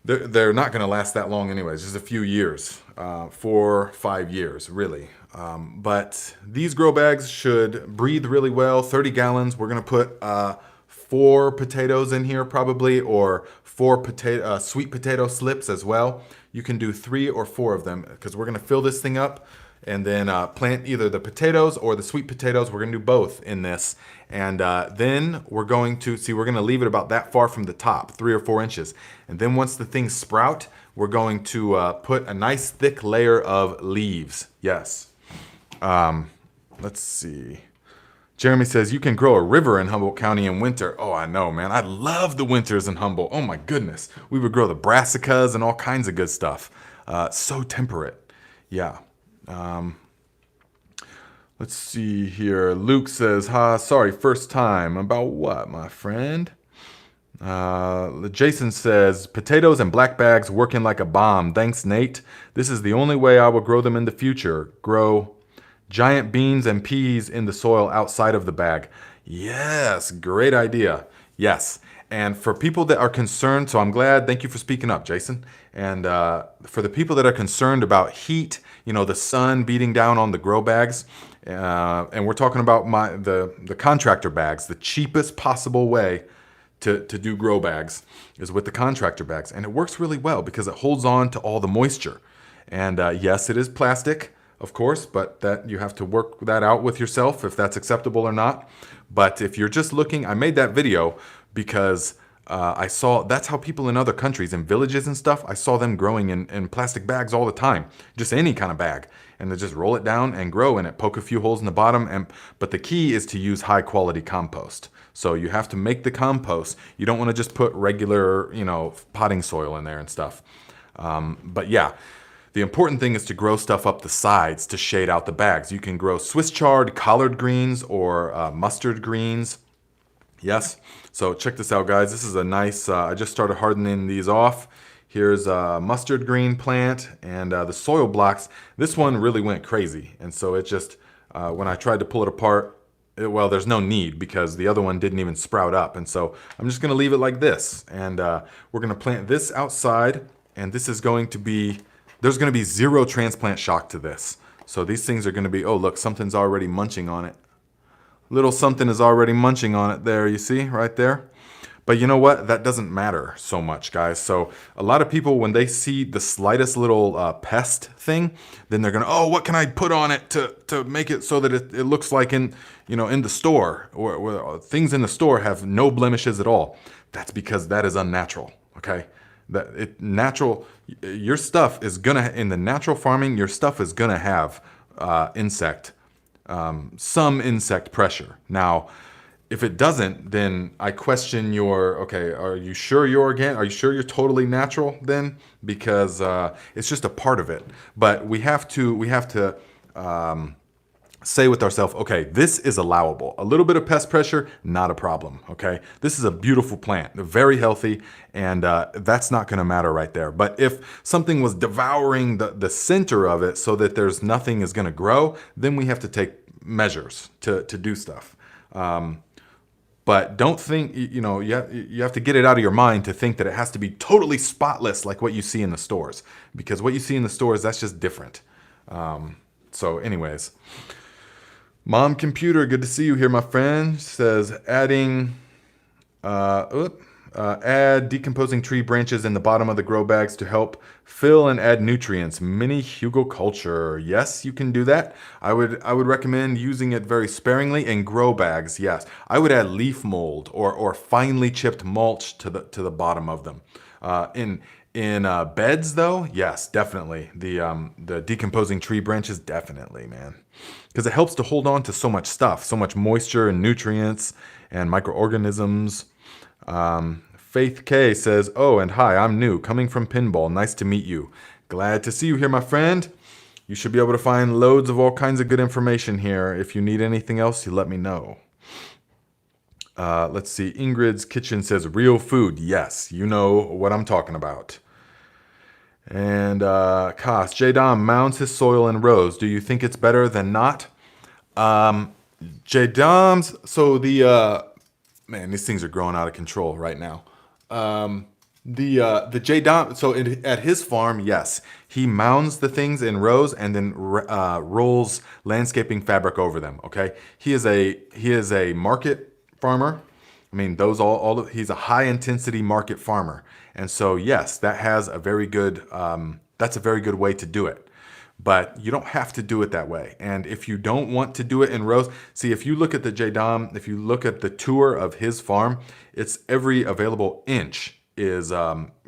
they're not going to last that long anyways, just a few years, 4, 5 years, really. But these grow bags should breathe really well. 30 gallons. We're going to put 4 potatoes in here probably, or 4 sweet potato slips as well. You can do 3 or 4 of them because we're going to fill this thing up and then plant either the potatoes or the sweet potatoes. We're going to do both in this. And then we're going to leave it about that far from the top, 3 or 4 inches. And then once the things sprout, we're going to put a nice thick layer of leaves. Yes. Let's see. Jeremy says, you can grow a river in Humboldt County in winter. Oh, I know, man. I love the winters in Humboldt. Oh, my goodness. We would grow the brassicas and all kinds of good stuff. So temperate. Yeah. Let's see here. Luke says, sorry, first time. About what, my friend? Jason says, potatoes and black bags working like a bomb. Thanks, Nate. This is the only way I will grow them in the future. Grow giant beans and peas in the soil outside of the bag. Yes, great idea. Yes. And for people that are concerned, so I'm glad, thank you for speaking up, Jason. And for the people that are concerned about heat, you know, the sun beating down on the grow bags, and we're talking about the contractor bags, the cheapest possible way to do grow bags is with the contractor bags. And it works really well because it holds on to all the moisture. And yes, it is plastic, of course, but that you have to work that out with yourself if that's acceptable or not. But if you're just looking, I made that video because I saw that's how people in other countries, in villages and stuff, I saw them growing in plastic bags all the time, just any kind of bag. And they just roll it down and grow in it, poke a few holes in the bottom. But the key is to use high quality compost. So you have to make the compost. You don't want to just put regular, you know, potting soil in there and stuff. But yeah, the important thing is to grow stuff up the sides to shade out the bags. You can grow Swiss chard, collard greens, or mustard greens. Yes. So check this out, guys. This is a nice, I just started hardening these off. Here's a mustard green plant and the soil blocks. This one really went crazy. And so it just, when I tried to pull it apart, well, there's no need because the other one didn't even sprout up. And so I'm just going to leave it like this. And we're going to plant this outside. And this is going to be, there's going to be zero transplant shock to this. So these things are going to be, oh, look, something's already munching on it. Little something is already munching on it there, you see, right there. But you know what? That doesn't matter so much, guys. So a lot of people, when they see the slightest little pest thing, then they're going to, oh, what can I put on it to make it so that it looks like in the store, or things in the store have no blemishes at all. That's because that is unnatural, okay? Your stuff is going to, in the natural farming, your stuff is going to have some insect pressure. Now, if it doesn't, then I question are you sure you're organic? Are you sure you're totally natural then? Because it's just a part of it. But we have to say with ourselves, okay, this is allowable. A little bit of pest pressure, not a problem, okay? This is a beautiful plant, very healthy, and that's not gonna matter right there. But if something was devouring the center of it so that there's nothing is gonna grow, then we have to take measures to do stuff. But don't think, you have to get it out of your mind to think that it has to be totally spotless like what you see in the stores. Because what you see in the stores, that's just different. So anyways. Mom Computer, good to see you here, my friend. Says adding, add decomposing tree branches in the bottom of the grow bags to help fill and add nutrients. Mini hugelculture. Yes, you can do that. I would recommend using it very sparingly in grow bags. Yes, I would add leaf mold or finely chipped mulch to the bottom of them. In beds though, yes, definitely the decomposing tree branches, definitely, man, because it helps to hold on to so much stuff, so much moisture and nutrients and microorganisms. Faith K says, "Oh, and hi, I'm new, coming from Pinball. Nice to meet you. Glad to see you here, my friend. You should be able to find loads of all kinds of good information here. If you need anything else, you let me know." Let's see. Ingrid's Kitchen says, "Real food." Yes, you know what I'm talking about. And Kos, J-Dom mounds his soil in rows. Do you think it's better than not? J-Dom's, so man, these things are growing out of control right now. The J-Dom, so at his farm, yes, he mounds the things in rows and then rolls landscaping fabric over them. Okay, he is a market farmer. I mean, he's a high intensity market farmer, and so yes, that's a very good way to do it. But you don't have to do it that way. And if you don't want to do it in rows, see, if you look at the J-Dom, if you look at the tour of his farm, it's every available inch is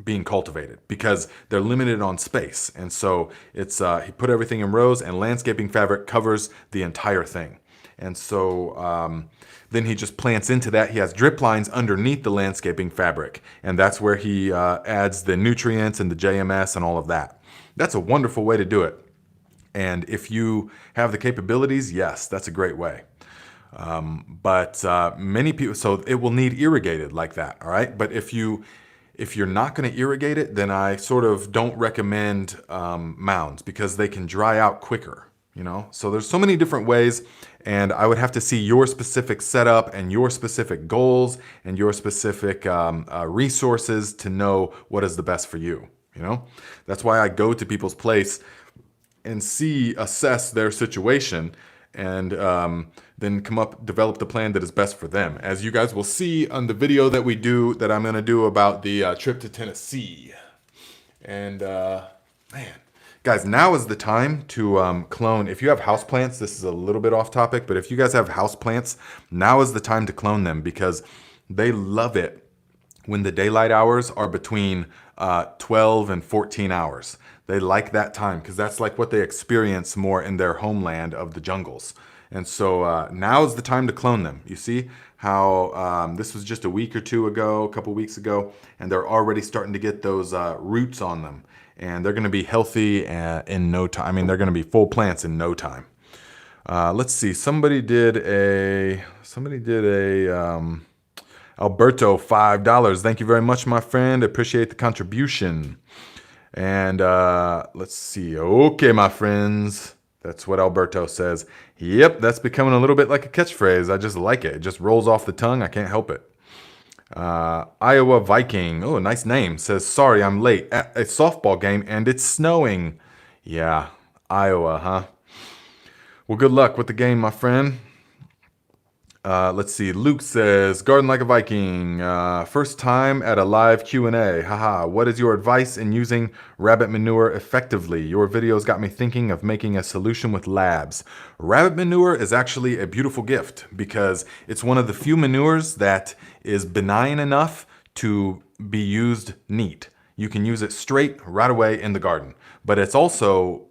being cultivated because they're limited on space. And so he put everything in rows and landscaping fabric covers the entire thing. And so then he just plants into that. He has drip lines underneath the landscaping fabric. And that's where he adds the nutrients and the JMS and all of that. That's a wonderful way to do it. And if you have the capabilities, yes, that's a great way. But many people, so it will need irrigated like that, all right? But if you're not going to irrigate it, then I sort of don't recommend mounds because they can dry out quicker, you know? So there's so many different ways, and I would have to see your specific setup and your specific goals and your specific resources to know what is the best for you, you know? That's why I go to people's place and assess their situation, and then develop the plan that is best for them. As you guys will see on the video that I'm going to do about the trip to Tennessee. And man, guys, now is the time to clone. If you have houseplants, this is a little bit off topic, but if you guys have houseplants, now is the time to clone them because they love it when the daylight hours are between 12 and 14 hours. They like that time because that's like what they experience more in their homeland of the jungles. And so now is the time to clone them. You see how this was just a week or two ago, a couple weeks ago, and they're already starting to get those roots on them. And they're going to be healthy in no time. I mean, they're going to be full plants in no time. Let's see. Somebody did a Alberto, $5. Thank you very much, my friend. Appreciate the contribution. And let's see. Okay, my friends. That's what Alberto says. Yep, that's becoming a little bit like a catchphrase. I just like it. It just rolls off the tongue. I can't help it. Iowa Viking. Oh, nice name. Says, sorry, I'm late at a softball game and it's snowing. Yeah, Iowa, huh? Well, good luck with the game, my friend. Let's see. Luke says, garden like a Viking. First time at a live Q&A. Haha. What is your advice in using rabbit manure effectively? Your videos got me thinking of making a solution with labs. Rabbit manure is actually a beautiful gift because it's one of the few manures that is benign enough to be used neat. You can use it straight right away in the garden, but it's also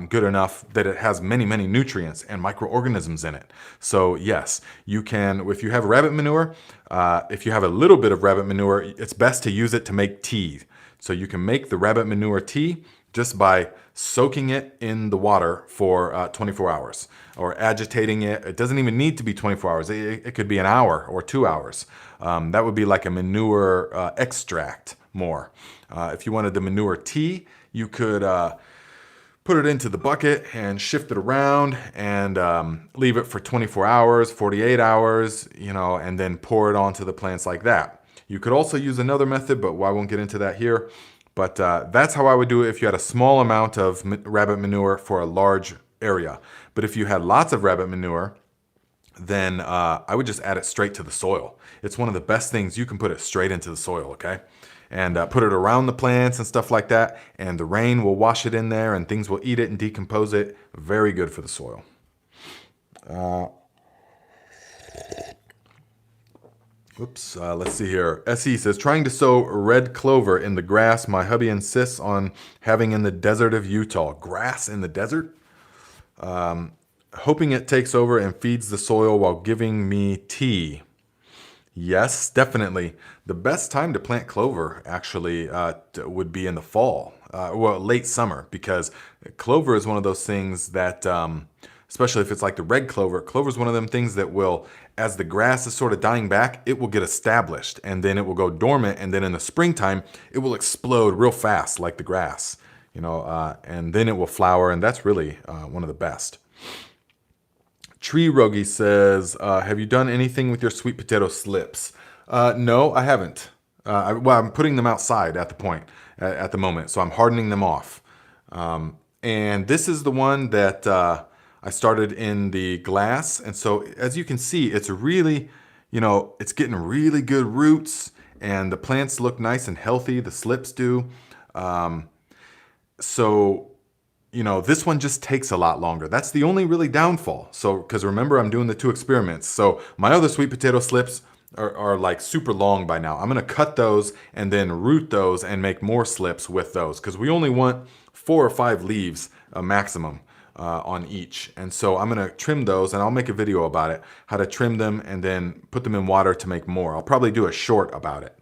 good enough that it has many, many nutrients and microorganisms in it. So yes, you can, if you have rabbit manure, if you have a little bit of rabbit manure, it's best to use it to make tea. So you can make the rabbit manure tea just by soaking it in the water for 24 hours or agitating it. It doesn't even need to be 24 hours. It could be an hour or 2 hours. That would be like a manure extract more. If you wanted the manure tea, you could put it into the bucket and shift it around and leave it for 24 hours, 48 hours, you know, and then pour it onto the plants like that. You could also use another method, but I won't get into that here. But that's how I would do it if you had a small amount of rabbit manure for a large area. But if you had lots of rabbit manure, then I would just add it straight to the soil. It's one of the best things. You can put it straight into the soil, okay? And put it around the plants and stuff like that, and the rain will wash it in there and things will eat it and decompose it. Very good for the soil. Let's see here. SE says, trying to sow red clover in the grass my hubby insists on having in the desert of Utah. Grass in the desert? Hoping it takes over and feeds the soil while giving me tea. Yes, definitely. The best time to plant clover actually would be in the fall, well, late summer, because clover is one of those things that, especially if it's like the red clover, clover is one of them things that will, as the grass is sort of dying back, it will get established and then it will go dormant. And then in the springtime, it will explode real fast like the grass, and then it will flower. And that's really one of the best. Tree Rogie says, have you done anything with your sweet potato slips? No, I haven't. I'm putting them outside at the moment. So I'm hardening them off. And this is the one that I started in the glass. And so as you can see, it's really, it's getting really good roots and the plants look nice and healthy. The slips do. This one just takes a lot longer. That's the only really downfall. So, because remember, I'm doing the 2 experiments. So my other sweet potato slips are like super long by now. I'm going to cut those and then root those and make more slips with those, because we only want 4 or 5 leaves maximum on each. And so I'm going to trim those, and I'll make a video about it, how to trim them and then put them in water to make more. I'll probably do a short about it.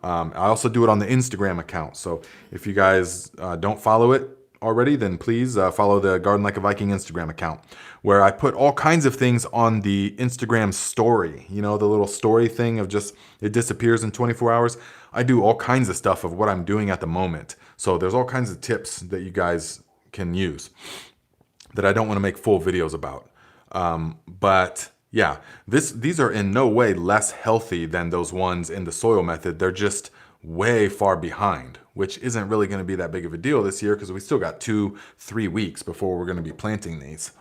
I also do it on the Instagram account. So if you guys don't follow it already, then please follow the Garden Like a Viking Instagram account, where I put all kinds of things on the Instagram story. The little story thing of just, it disappears in 24 hours. I do all kinds of stuff of what I'm doing at the moment. So there's all kinds of tips that you guys can use that I don't want to make full videos about. But yeah, these are in no way less healthy than those ones in the soil method. They're just way far behind, which isn't really going to be that big of a deal this year because we still got 2-3 weeks before we're going to be planting these.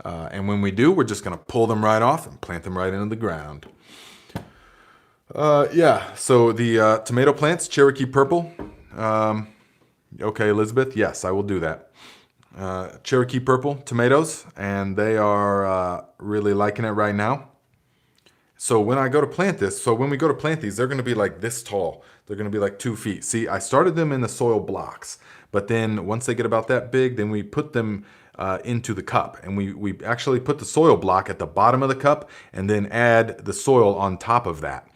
And when we do, we're just going to pull them right off and plant them right into the ground. So the tomato plants, Cherokee Purple. Okay, Elizabeth, yes, I will do that. Cherokee Purple tomatoes, and they are really liking it right now. So when I go to plant this, when we go to plant these, they're going to be like this tall. They're going to be like 2 feet. See, I started them in the soil blocks, but then once they get about that big, then we put them into the cup, and we actually put the soil block at the bottom of the cup and then add the soil on top of that,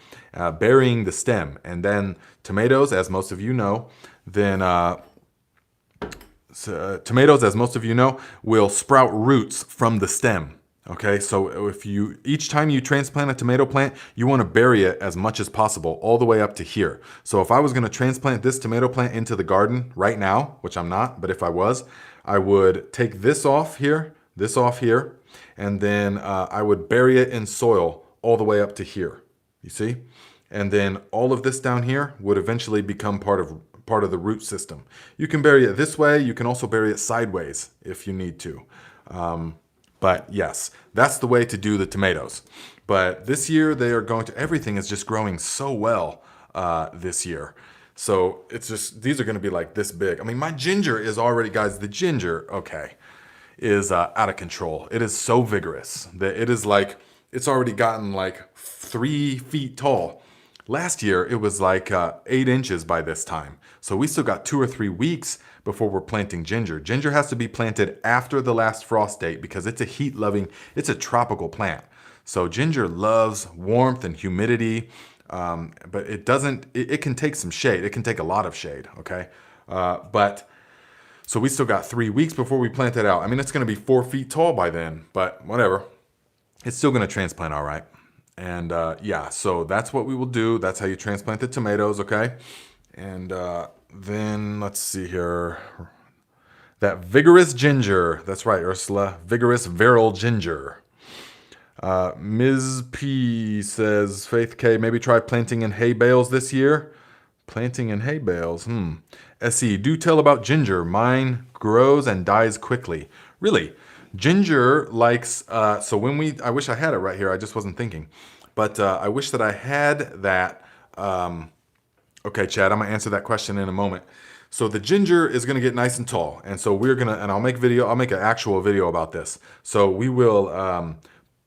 burying the stem. And then tomatoes, as most of you know, will sprout roots from the stem. Okay, so each time you transplant a tomato plant, you want to bury it as much as possible, all the way up to here. So if I was going to transplant this tomato plant into the garden right now, which I'm not, but if I was, I would take this off here, and then I would bury it in soil all the way up to here. You see? And then all of this down here would eventually become part of the root system. You can bury it this way. You can also bury it sideways if you need to. But yes, that's the way to do the tomatoes. But this year everything is just growing so well this year. So it's just, these are going to be like this big. I mean, my ginger is already, guys, the ginger, is out of control. It is so vigorous that it is like, it's already gotten like 3 feet tall. Last year, it was like 8 inches by this time. So we still got 2 or 3 weeks before we're planting ginger. Ginger has to be planted after the last frost date because it's it's a tropical plant. So ginger loves warmth and humidity, but it can take some shade. It can take a lot of shade, okay? So we still got 3 weeks before we plant it out. I mean, it's gonna be 4 feet tall by then, but whatever. It's still gonna transplant all right. And so that's what we will do. That's how you transplant the tomatoes, okay? And then let's see here. That vigorous ginger. That's right, Ursula. Vigorous, virile ginger. Ms. P says, Faith K, maybe try planting in hay bales this year. Planting in hay bales. SE, do tell about ginger. Mine grows and dies quickly. Really? Ginger likes, so I wish I had it right here. I just wasn't thinking. But I wish that I had that. Okay, Chad, I'm going to answer that question in a moment. So the ginger is going to get nice and tall. And so and I'll make an actual video about this. So we will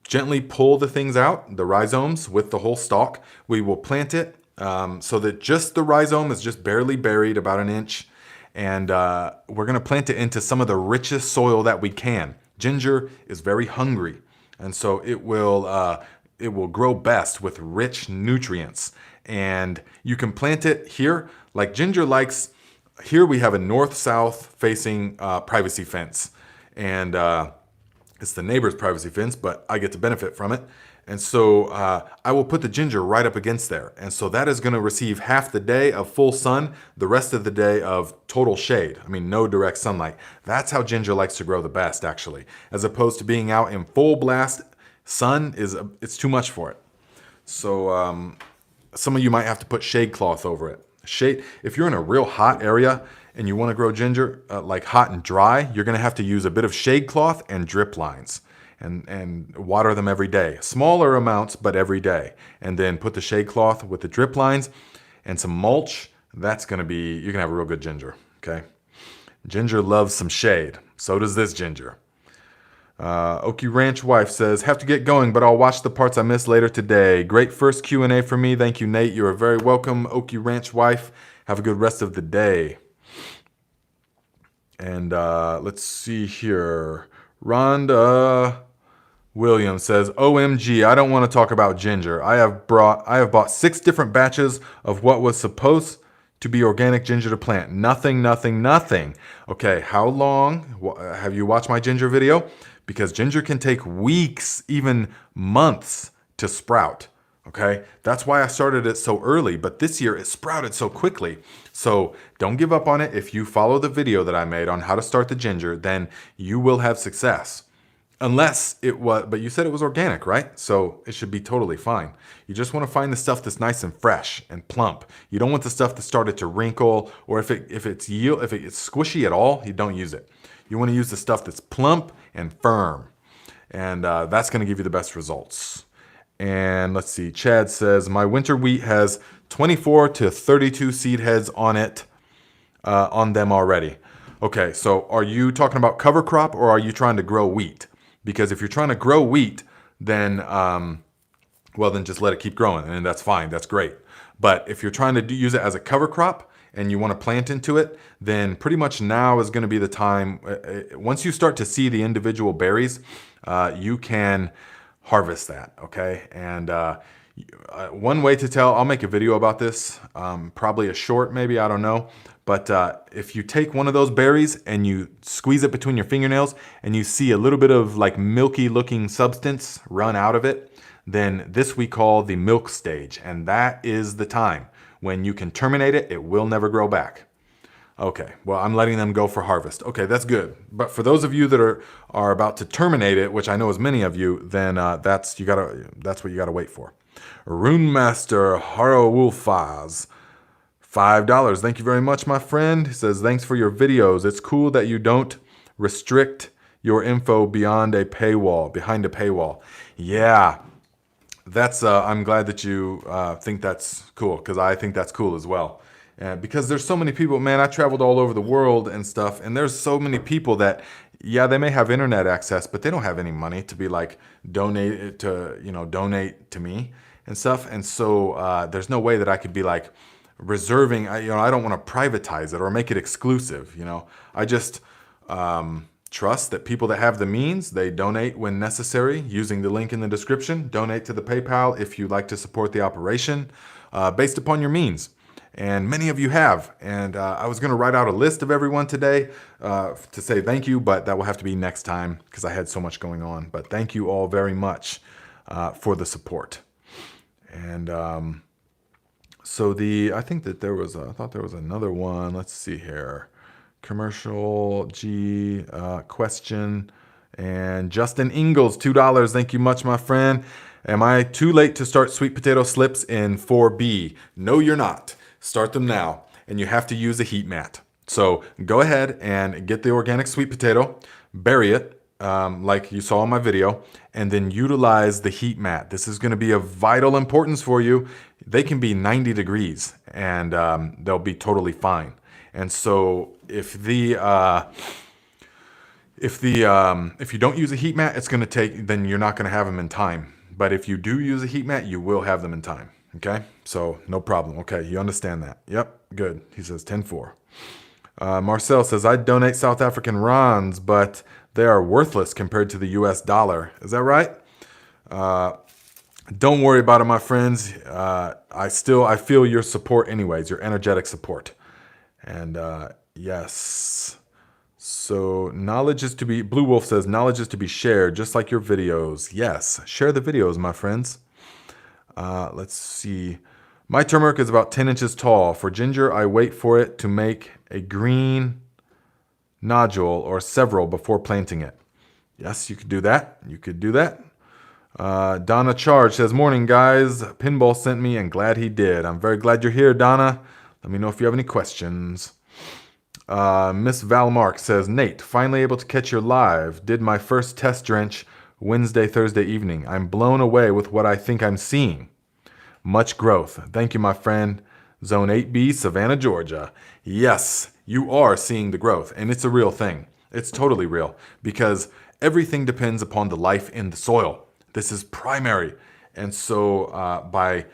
gently pull the things out, the rhizomes with the whole stalk. We will plant it so that just the rhizome is just barely buried, about an inch. And we're going to plant it into some of the richest soil that we can. Ginger is very hungry. And so it will grow best with rich nutrients. And you can plant it here. Like ginger likes, here we have a north-south facing privacy fence. And it's the neighbor's privacy fence, but I get to benefit from it. And so I will put the ginger right up against there. And so that is going to receive half the day of full sun, the rest of the day of total shade. I mean, no direct sunlight. That's how ginger likes to grow the best, actually. As opposed to being out in full blast sun, it's too much for it. So some of you might have to put shade cloth over it. If you're in a real hot area and you want to grow ginger, like hot and dry, you're going to have to use a bit of shade cloth and drip lines. And water them every day. Smaller amounts, but every day. And then put the shade cloth with the drip lines and some mulch. You're going to have a real good ginger, okay? Ginger loves some shade. So does this ginger. Okie Ranch Wife says, have to get going, but I'll watch the parts I missed later today. Great first Q&A for me. Thank you, Nate. You are very welcome, Okie Ranch Wife. Have a good rest of the day. And let's see here. Rhonda Williams says, OMG, I don't want to talk about ginger. I have bought 6 different batches of what was supposed to be organic ginger to plant. Nothing. Okay, how long? Have you watched my ginger video? Because ginger can take weeks, even months to sprout. Okay, that's why I started it so early, but this year it sprouted so quickly. So don't give up on it. If you follow the video that I made on how to start the ginger, then you will have success. Unless it was, but you said it was organic, right? So it should be totally fine. You just want to find the stuff that's nice and fresh and plump. You don't want the stuff that started to wrinkle, or if it's squishy at all, you don't use it. You want to use the stuff that's plump and firm, and that's going to give you the best results. And let's see, Chad says, my winter wheat has 24 to 32 seed heads on it, on them already. Okay, so are you talking about cover crop or are you trying to grow wheat? Because if you're trying to grow wheat, then, then just let it keep growing, and that's fine, that's great. But if you're trying to use it as a cover crop and you want to plant into it, then pretty much now is going to be the time. Once you start to see the individual berries, you can harvest that, okay? And one way to tell, I'll make a video about this, probably a short maybe, I don't know. But if you take one of those berries and you squeeze it between your fingernails and you see a little bit of like milky looking substance run out of it, then this we call the milk stage. And that is the time when you can terminate it. It will never grow back. Okay, well, I'm letting them go for harvest. Okay, that's good. But for those of you that are about to terminate it, which I know is many of you, then that's what you gotta wait for. Rune Master Harowulfaz, $5. Thank you very much, my friend. He says, thanks for your videos. It's cool that you don't restrict your info behind a paywall. Yeah, that's. I'm glad that you think that's cool, because I think that's cool as well. Because there's so many people, man, I traveled all over the world and stuff, and there's so many people that, yeah, they may have internet access, but they don't have any money to be like, donate to me and stuff. And so there's no way that I could be like reserving, I don't want to privatize it or make it exclusive, I just trust that people that have the means, they donate when necessary using the link in the description. Donate to the PayPal if you'd like to support the operation based upon your means. And many of you have. And I was going to write out a list of everyone today to say thank you, but that will have to be next time because I had so much going on. But thank you all very much for the support. And I think that I thought there was another one. Let's see here. Commercial G question. And Justin Ingalls, $2. Thank you much, my friend. Am I too late to start sweet potato slips in 4B? No, you're not. Start them now, and you have to use a heat mat. So go ahead and get the organic sweet potato, bury it, like you saw in my video, and then utilize the heat mat. This is going to be of vital importance for you. They can be 90 degrees and they'll be totally fine. And so if you don't use a heat mat, it's going to take, then you're not going to have them in time. But if you do use a heat mat, you will have them in time. Okay, so no problem. Okay, you understand that. Yep, good. He says 10-4. Marcel says, I donate South African rands, but they are worthless compared to the US dollar. Is that right? Don't worry about it, my friends. I feel your support anyways, your energetic support. And yes. So knowledge is to be, Blue Wolf says, knowledge is to be shared, just like your videos. Yes, share the videos, my friends. Let's see. My turmeric is about 10 inches tall. For ginger, I wait for it to make a green nodule or several before planting it. Yes, you could do that. You could do that. Donna Charge says, morning, guys. Pinball sent me and glad he did. I'm very glad you're here, Donna. Let me know if you have any questions. Miss Valmark says, Nate, finally able to catch your live. Did my first test drench Wednesday, Thursday evening. I'm blown away with what I think I'm seeing. Much growth. Thank you, my friend. Zone 8B, Savannah, Georgia. Yes, you are seeing the growth, and it's a real thing. It's totally real, because everything depends upon the life in the soil. This is primary. And so by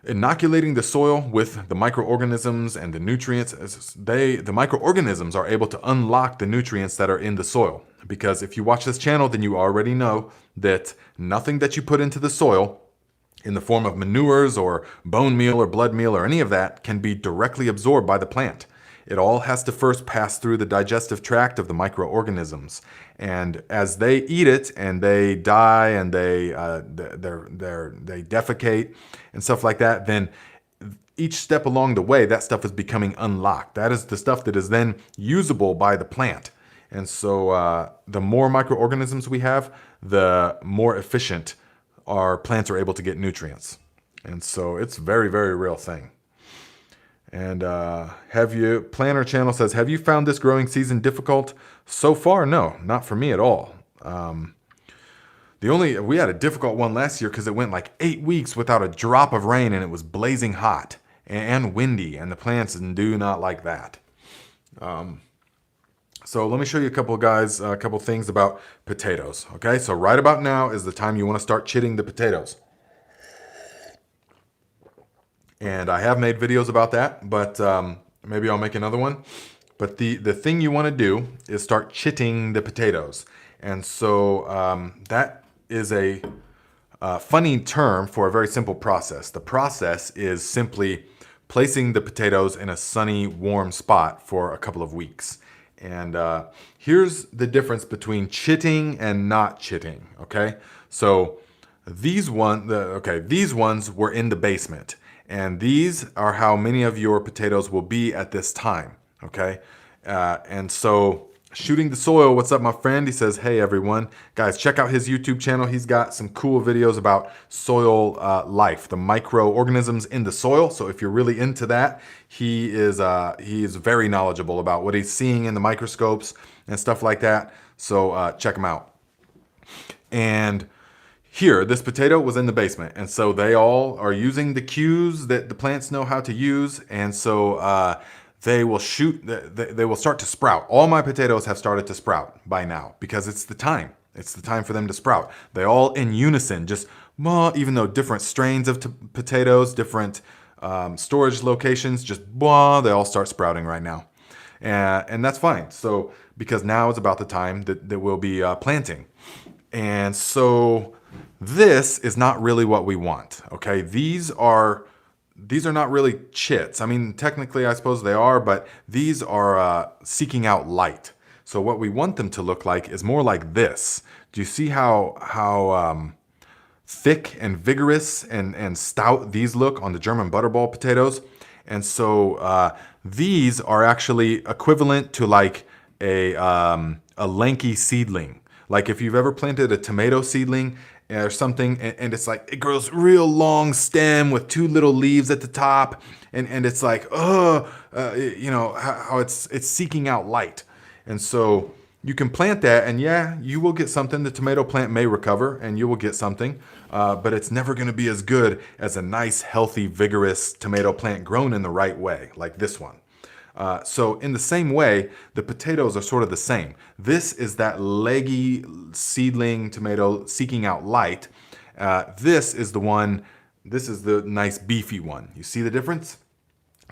inoculating the soil with the microorganisms and the nutrients, the microorganisms are able to unlock the nutrients that are in the soil. Because if you watch this channel, then you already know that nothing that you put into the soil in the form of manures or bone meal or blood meal or any of that can be directly absorbed by the plant. It all has to first pass through the digestive tract of the microorganisms. And as they eat it and they die and they defecate and stuff like that, then each step along the way, that stuff is becoming unlocked. That is the stuff that is then usable by the plant. And so the more microorganisms we have, the more efficient our plants are able to get nutrients. And so it's a very, very real thing. And Planner Channel says, have you found this growing season difficult? So far, no, not for me at all. We had a difficult one last year because it went like 8 weeks without a drop of rain and it was blazing hot and windy, and the plants do not like that. So let me show you a couple things about potatoes. Okay, so right about now is the time you want to start chitting the potatoes. And I have made videos about that, but maybe I'll make another one. But the thing you want to do is start chitting the potatoes. And so that is a funny term for a very simple process. The process is simply placing the potatoes in a sunny, warm spot for a couple of weeks. And here's the difference between chitting and not chitting, okay? So these ones were in the basement. And these are how many of your potatoes will be at this time, okay? And so Shooting the Soil, what's up, my friend? He says, hey, everyone. Guys, check out his YouTube channel. He's got some cool videos about soil life, the microorganisms in the soil. So if you're really into that, he is very knowledgeable about what he's seeing in the microscopes and stuff like that. So check him out. And here, this potato was in the basement. And so they all are using the cues that the plants know how to use. And so they will start to sprout. All my potatoes have started to sprout by now because it's the time. It's the time for them to sprout. They all in unison, just, even though different strains of potatoes, different storage locations, they all start sprouting right now. And that's fine. So, because now is about the time that we'll be planting. And so this is not really what we want, okay? These are not really chits. I mean, technically, I suppose they are, but these are seeking out light. So what we want them to look like is more like this. Do you see how thick and vigorous and stout these look on the German butterball potatoes? And so these are actually equivalent to like a lanky seedling. Like if you've ever planted a tomato seedling or something, and it's like, it grows real long stem with 2 little leaves at the top, and it's like, how it's seeking out light. And so you can plant that, and yeah, you will get something. The tomato plant may recover, and you will get something, but it's never going to be as good as a nice, healthy, vigorous tomato plant grown in the right way, like this one. So in the same way, the potatoes are sort of the same. This is that leggy seedling tomato seeking out light. This is the one, this is the nice beefy one. You see the difference?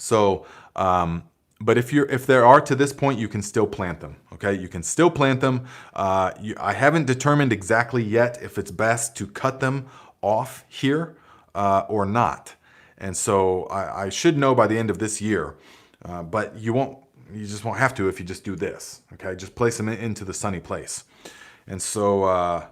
So, but if there are to this point, you can still plant them. Okay, you can still plant them. I haven't determined exactly yet if it's best to cut them off here or not. And so I should know by the end of this year. But you just won't have to if you just do this. Okay, just place them into the sunny place. And so,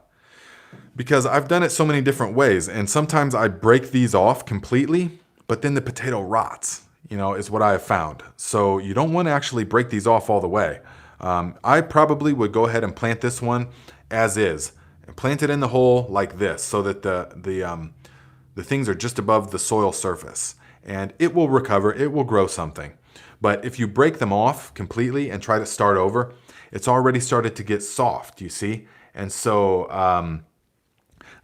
because I've done it so many different ways, and sometimes I break these off completely, but then the potato rots, is what I have found. So you don't want to actually break these off all the way. I probably would go ahead and plant this one as is, and plant it in the hole like this, so that the things are just above the soil surface, and it will recover. It will grow something. But if you break them off completely and try to start over, it's already started to get soft, you see? And so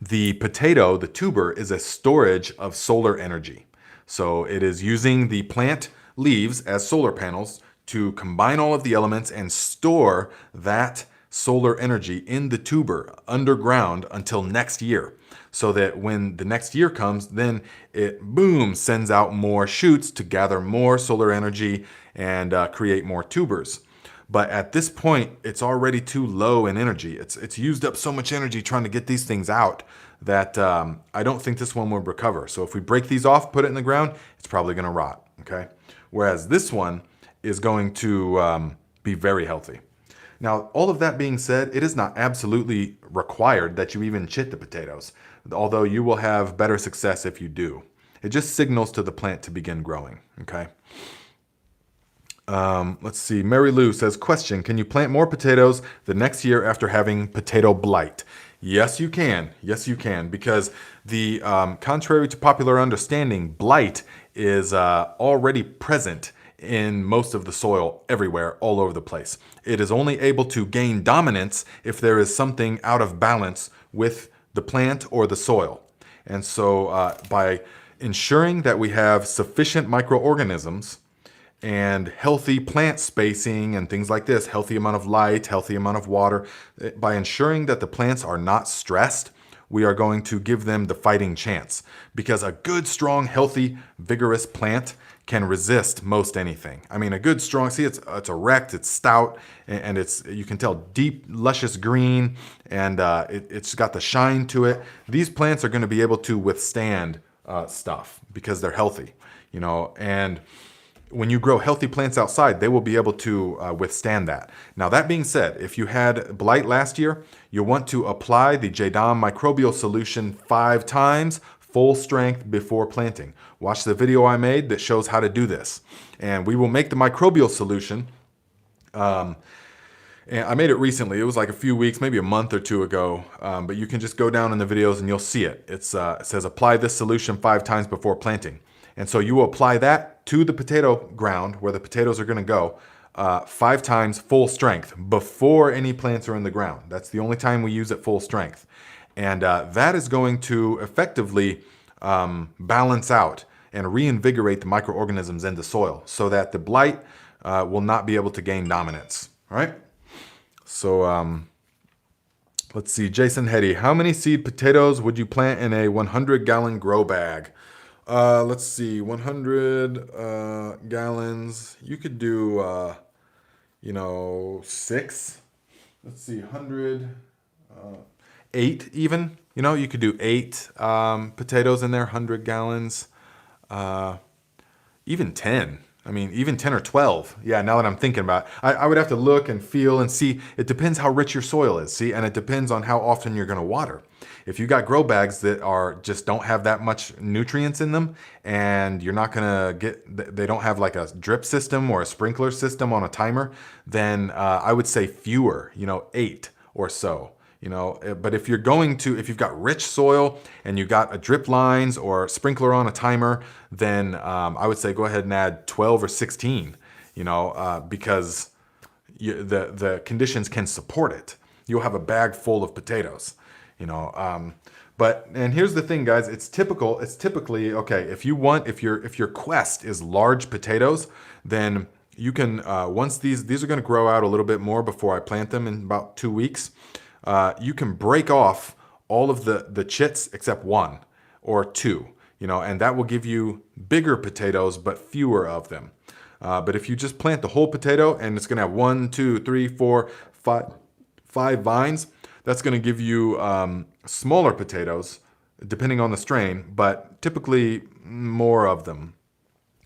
the potato, the tuber, is a storage of solar energy. So it is using the plant leaves as solar panels to combine all of the elements and store that solar energy in the tuber underground until next year. So that when the next year comes, then it, boom, sends out more shoots to gather more solar energy and create more tubers. But at this point, it's already too low in energy. It's used up so much energy trying to get these things out that I don't think this one will recover. So if we break these off, put it in the ground, it's probably going to rot. Okay. Whereas this one is going to be very healthy. Now, all of that being said, it is not absolutely required that you even chit the potatoes, although you will have better success if you do. It just signals to the plant to begin growing, okay? Let's see. Mary Lou says, question, can you plant more potatoes the next year after having potato blight? Yes, you can. Yes, you can. Because the contrary to popular understanding, blight is already present in most of the soil everywhere, all over the place. It is only able to gain dominance if there is something out of balance with the plant or the soil. And so by ensuring that we have sufficient microorganisms and healthy plant spacing and things like this, healthy amount of light, healthy amount of water, by ensuring that the plants are not stressed, we are going to give them the fighting chance. Because a good, strong, healthy, vigorous plant can resist most anything. I mean, a good, strong, see, it's erect, it's stout, and it's, you can tell, deep, luscious green, and it's got the shine to it. These plants are going to be able to withstand stuff because they're healthy, and when you grow healthy plants outside, they will be able to withstand that. Now, that being said, if you had blight last year, you'll want to apply the JDAM microbial solution 5 times, full strength, before planting. Watch the video I made that shows how to do this. And we will make the microbial solution. And I made it recently. It was like a few weeks, maybe a month or 2 ago. But you can just go down in the videos and you'll see it. It says apply this solution 5 times before planting. And so you will apply that to the potato ground where the potatoes are going to go 5 times full strength before any plants are in the ground. That's the only time we use it full strength. And that is going to effectively balance out and reinvigorate the microorganisms in the soil so that the blight will not be able to gain dominance. All right? So let's see. Jason Hetty, how many seed potatoes would you plant in a 100-gallon grow bag? Let's see, 100 gallons. You could do, 6. Let's see, 100, 8 even. You could do 8 potatoes in there, 100 gallons. Even 10. I mean, even 10 or 12. Yeah, now that I'm thinking about it. I would have to look and feel and see. It depends how rich your soil is, see? And it depends on how often you're going to water. If you got grow bags that just don't have that much nutrients in them, and you're not going to they don't have like a drip system or a sprinkler system on a timer, then I would say fewer, 8 or so. But if you've got rich soil and you got a drip lines or sprinkler on a timer, then I would say go ahead and add 12 or 16, because the conditions can support it. You'll have a bag full of potatoes, you know. And here's the thing, guys. It's typically okay. If your quest is large potatoes, then you can once these are going to grow out a little bit more before I plant them in about 2 weeks. You can break off all of the chits except 1 or 2, you know, and that will give you bigger potatoes but fewer of them. But if you just plant the whole potato and it's going to have 1, 2, 3, 4, 5 vines, that's going to give you smaller potatoes, depending on the strain, but typically more of them,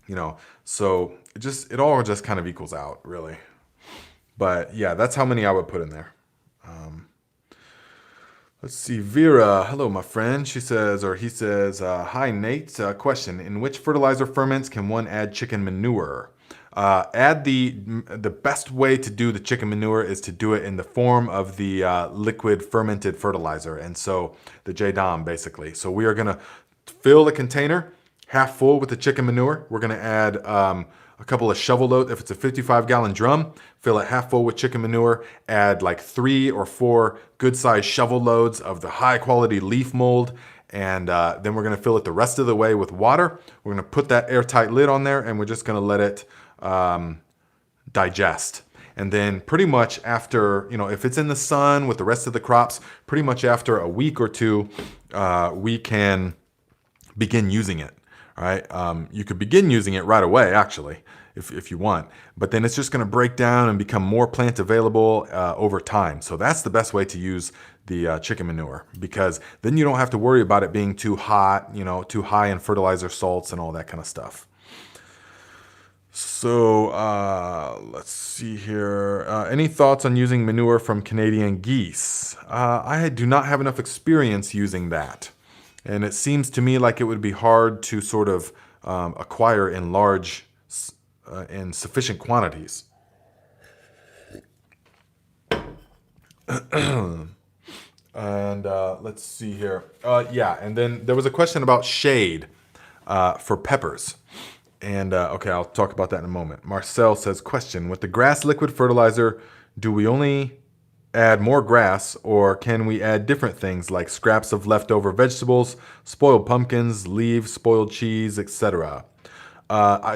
you know. So it all just kind of equals out, really. But yeah, that's how many I would put in there. Let's see, Vera, hello, my friend. He says, hi, Nate. Question: in which fertilizer ferments can one add chicken manure? The best way to do the chicken manure is to do it in the form of the liquid fermented fertilizer, and so the JDOM basically. So we are gonna fill the container half full with the chicken manure. We're gonna add a couple of shovel loads. If it's a 55-gallon drum, fill it half full with chicken manure. Add like 3 or 4 good-sized shovel loads of the high-quality leaf mold. And then we're going to fill it the rest of the way with water. We're going to put that airtight lid on there, and we're just going to let it digest. And then pretty much after, you know, if it's in the sun with the rest of the crops, pretty much after a week or 2, we can begin using it. All right. You could begin using it right away, actually, if you want. But then it's just going to break down and become more plant available over time. So that's the best way to use the chicken manure, because then you don't have to worry about it being too hot, you know, too high in fertilizer salts and all that kind of stuff. So let's see here. Any thoughts on using manure from Canadian geese? I do not have enough experience using that. And it seems to me like it would be hard to sort of acquire in large, in sufficient quantities. And let's see here. Yeah, and then there was a question about shade for peppers. And okay, I'll talk about that in a moment. Marcel says, question: with the grass liquid fertilizer, do we only add more grass, or can we add different things like scraps of leftover vegetables, spoiled pumpkins, leaves, spoiled cheese, etc.?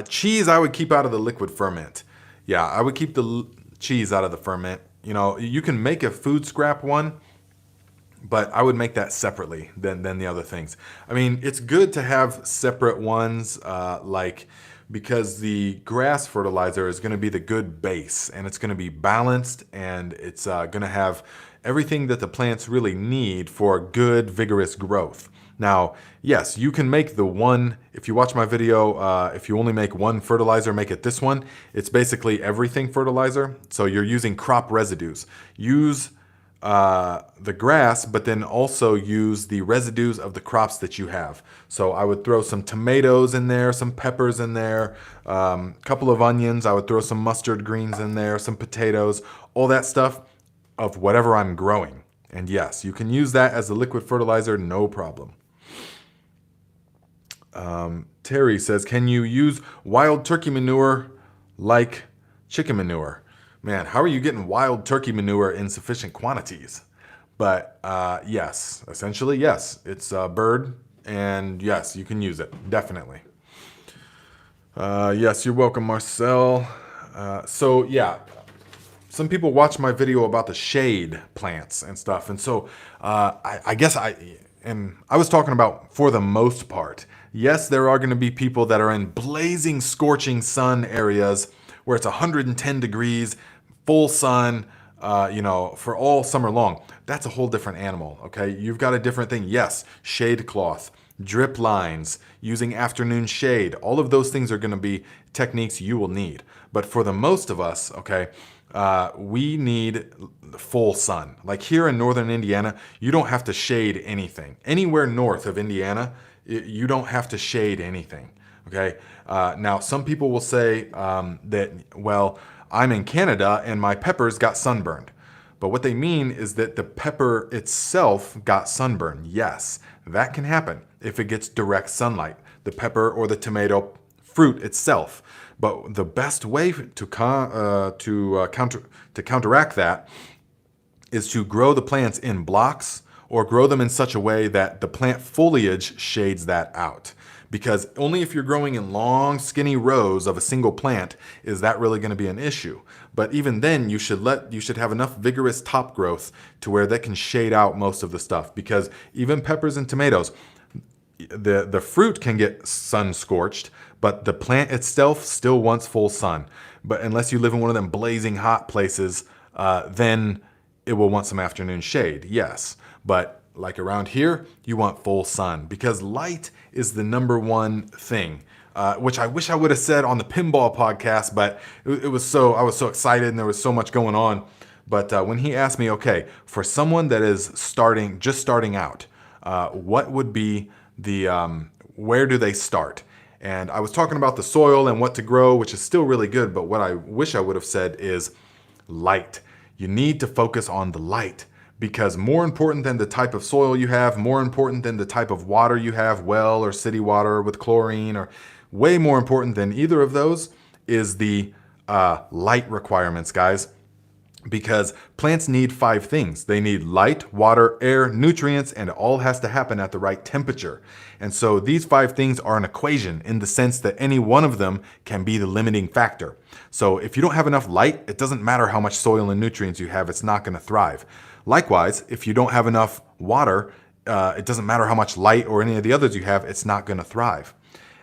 Cheese I would keep out of the liquid ferment. Yeah, I would keep the cheese out of the ferment. You know, you can make a food scrap one, but I would make that separately than the other things. I mean, it's good to have separate ones, because the grass fertilizer is going to be the good base, and it's going to be balanced, and it's going to have everything that the plants really need for good, vigorous growth. Now, yes, you can make the one, if you watch my video, if you only make one fertilizer, make it this one. It's basically everything fertilizer. So you're using crop residues. Use the grass, but then also use the residues of the crops that you have. So I would throw some tomatoes in there, some peppers in there, a couple of onions. I would throw some mustard greens in there, some potatoes, all that stuff of whatever I'm growing. And yes, you can use that as a liquid fertilizer, no problem. Terry says, can you use wild turkey manure like chicken manure? Man, how are you getting wild turkey manure in sufficient quantities? But yes, essentially, yes. It's a bird, and yes, you can use it, definitely. Yes, you're welcome, Marcel. So yeah, some people watch my video about the shade plants and stuff, and so I guess I was talking about for the most part. Yes, there are going to be people that are in blazing, scorching sun areas where it's 110 degrees, full sun, for all summer long. That's a whole different animal, okay? You've got a different thing. Yes, shade cloth, drip lines, using afternoon shade. All of those things are going to be techniques you will need. But for the most of us, okay, we need full sun. Like here in northern Indiana, you don't have to shade anything. Anywhere north of Indiana, you don't have to shade anything, okay? Now, some people will say that, well, I'm in Canada and my peppers got sunburned. But what they mean is that the pepper itself got sunburned. Yes, that can happen if it gets direct sunlight, the pepper or the tomato fruit itself. But the best way to counteract that is to grow the plants in blocks or grow them in such a way that the plant foliage shades that out. Because only if you're growing in long, skinny rows of a single plant is that really going to be an issue. But even then, you should have enough vigorous top growth to where that can shade out most of the stuff. Because even peppers and tomatoes, the fruit can get sun scorched, but the plant itself still wants full sun. But unless you live in one of them blazing hot places, then it will want some afternoon shade, yes. But like around here, you want full sun because light is the number one thing, which I wish I would have said on the pinball podcast, but I was so excited and there was so much going on. But when he asked me, okay, for someone that is just starting out, what would be where do they start? And I was talking about the soil and what to grow, which is still really good. But what I wish I would have said is light. You need to focus on the light because more important than the type of soil you have, more important than the type of water you have, well or city water with chlorine, or way more important than either of those is the light requirements, guys. Because plants need 5 things. They need light, water, air, nutrients, and it all has to happen at the right temperature. And so these 5 things are an equation in the sense that any one of them can be the limiting factor. So if you don't have enough light, it doesn't matter how much soil and nutrients you have, it's not going to thrive. Likewise, if you don't have enough water, it doesn't matter how much light or any of the others you have, it's not going to thrive.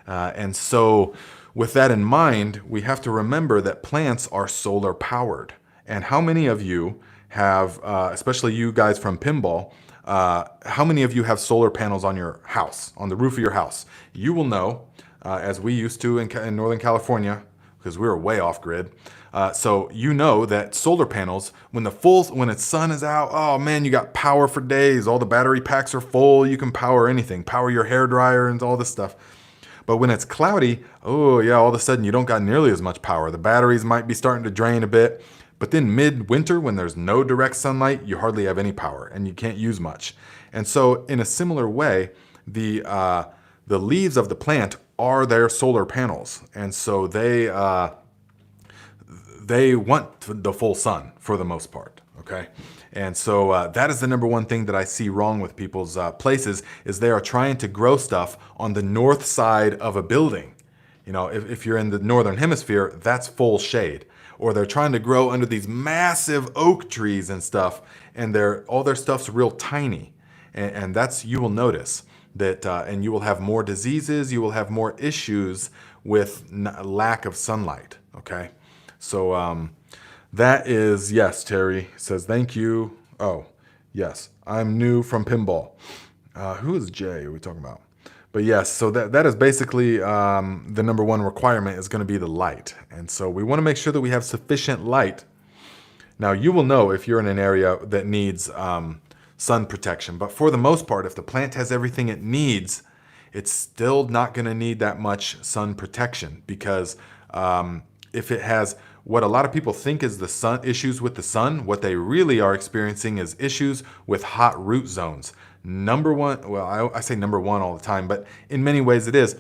And so with that in mind, we have to remember that plants are solar powered. And how many of you have, especially you guys from pinball, how many of you have solar panels on your house, on the roof of your house? You will know, as we used to in Northern California, because we were way off grid. So you know that solar panels, when its sun is out, oh man, you got power for days. All the battery packs are full. You can power anything, power your hair dryer and all this stuff. But when it's cloudy, oh yeah, all of a sudden you don't got nearly as much power. The batteries might be starting to drain a bit. But then mid-winter, when there's no direct sunlight, you hardly have any power and you can't use much. And so in a similar way, the leaves of the plant are their solar panels. And so they want the full sun for the most part, okay? And so that is the number one thing that I see wrong with people's places is they are trying to grow stuff on the north side of a building. You know, if you're in the northern hemisphere, that's full shade. Or they're trying to grow under these massive oak trees and stuff, and all their stuff's real tiny. And that's, you will notice that, and you will have more diseases, you will have more issues with lack of sunlight, okay? So that is, yes, Terry says, thank you. Oh, yes, I'm new from pinball. Who is Jay are we talking about? But yes, so that is basically the number one requirement is going to be the light. And so we want to make sure that we have sufficient light. Now, you will know if you're in an area that needs sun protection. But for the most part, if the plant has everything it needs, it's still not going to need that much sun protection. Because if it has what a lot of people think is the sun issues with the sun, what they really are experiencing is issues with hot root zones. Number one, well, I say number one all the time, but in many ways it is.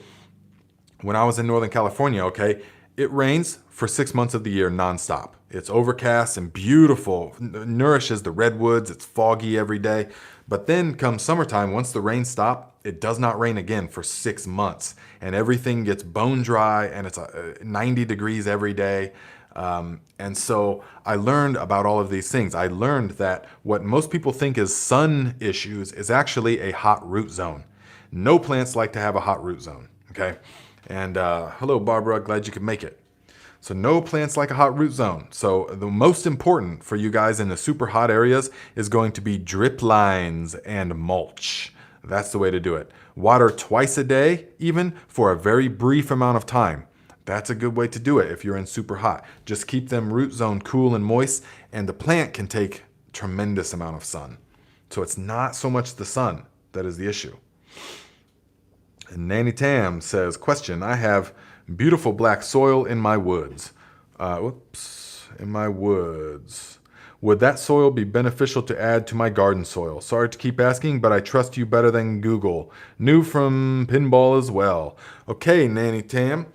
When I was in Northern California, okay, it rains for 6 months of the year nonstop. It's overcast and beautiful, nourishes the redwoods, it's foggy every day. But then come summertime, once the rain stops, it does not rain again for 6 months. And everything gets bone dry and it's 90 degrees every day. And so I learned about all of these things. I learned that what most people think is sun issues is actually a hot root zone. No plants like to have a hot root zone, okay? And hello, Barbara, glad you could make it. So no plants like a hot root zone. So the most important for you guys in the super hot areas is going to be drip lines and mulch. That's the way to do it. Water twice a day, even for a very brief amount of time. That's a good way to do it if you're in super hot. Just keep them root zone cool and moist, and the plant can take tremendous amount of sun. So it's not so much the sun that is the issue. And Nanny Tam says, question, I have beautiful black soil in my woods. In my woods. Would that soil be beneficial to add to my garden soil? Sorry to keep asking, but I trust you better than Google. New from pinball as well. Okay, Nanny Tam.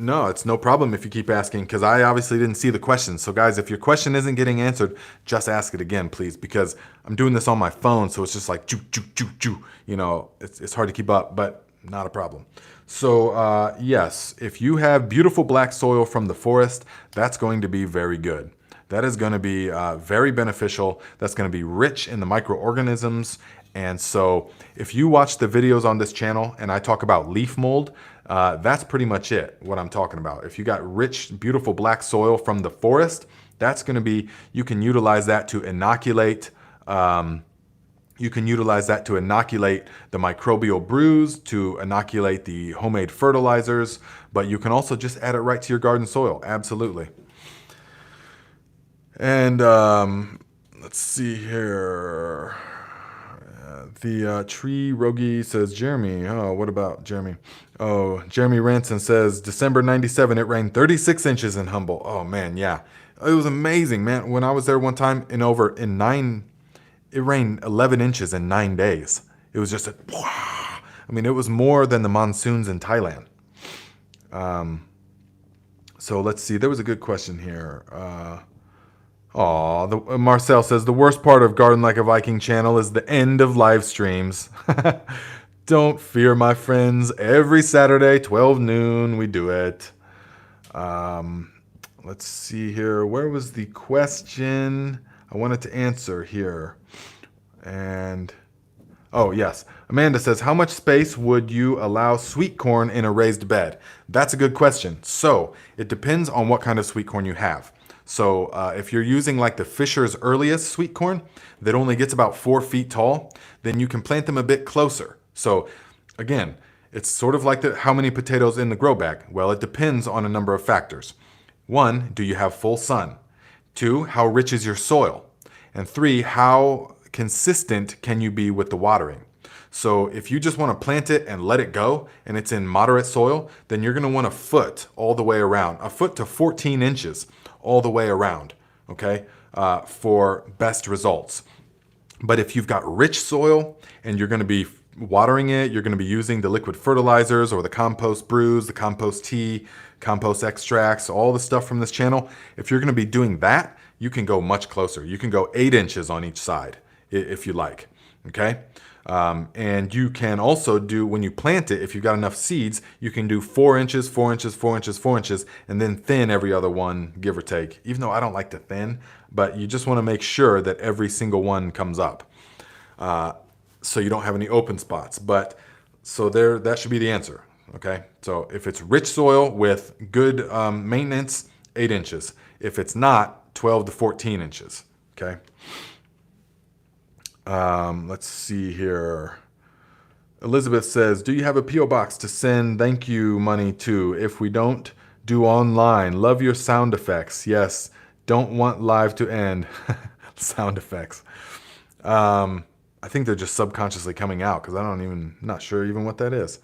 No, it's no problem if you keep asking, because I obviously didn't see the question. So guys, if your question isn't getting answered, just ask it again, please, because I'm doing this on my phone, so it's just like choo, choo, choo, choo. You know, it's hard to keep up, but not a problem. So yes, if you have beautiful black soil from the forest, that's going to be very good. That is going to be very beneficial. That's going to be rich in the microorganisms. And so if you watch the videos on this channel and I talk about leaf mold, that's pretty much it, what I'm talking about. If you got rich, beautiful black soil from the forest, that's going to be, you can utilize that to inoculate, the microbial brews, to inoculate the homemade fertilizers, but you can also just add it right to your garden soil. Absolutely. And let's see here. The Tree Rogi says, Jeremy. Oh, what about Jeremy? Oh, Jeremy Ranson says, December 97, it rained 36 inches in Humboldt. Oh, man, yeah. It was amazing, man. When I was there one time, it rained 11 inches in 9 days. It was just I mean, it was more than the monsoons in Thailand. So let's see. There was a good question here. Marcel says, the worst part of Garden Like a Viking channel is the end of live streams. Don't fear, my friends. Every Saturday, 12 noon, we do it. Let's see here. Where was the question I wanted to answer here? And, oh, yes. Amanda says, how much space would you allow sweet corn in a raised bed? That's a good question. So, it depends on what kind of sweet corn you have. So if you're using like the Fisher's Earliest sweet corn that only gets about 4 feet tall, then you can plant them a bit closer. So again, it's sort of like how many potatoes in the grow bag. Well, it depends on a number of factors. 1, do you have full sun? 2, how rich is your soil? And 3, how consistent can you be with the watering? So if you just want to plant it and let it go, and it's in moderate soil, then you're going to want a foot all the way around, a foot to 14 inches all the way around, okay, for best results. But if you've got rich soil and you're going to be watering it, you're going to be using the liquid fertilizers or the compost brews, the compost tea, compost extracts, all the stuff from this channel, if you're going to be doing that, you can go much closer. You can go 8 inches on each side if you like, okay? And you can also do, when you plant it, if you've got enough seeds, you can do 4 inches, 4 inches, 4 inches, 4 inches, and then thin every other one, give or take. Even though I don't like to thin, but you just want to make sure that every single one comes up. So you don't have any open spots. But so that should be the answer. Okay. So if it's rich soil with good maintenance, 8 inches. If it's not, 12 to 14 inches. Okay. Let's see here. Elizabeth says, do you have a P.O. box to send thank you money to? If we don't, do online. Love your sound effects. Yes. Don't want live to end. Sound effects. I think they're just subconsciously coming out because not sure even what that is.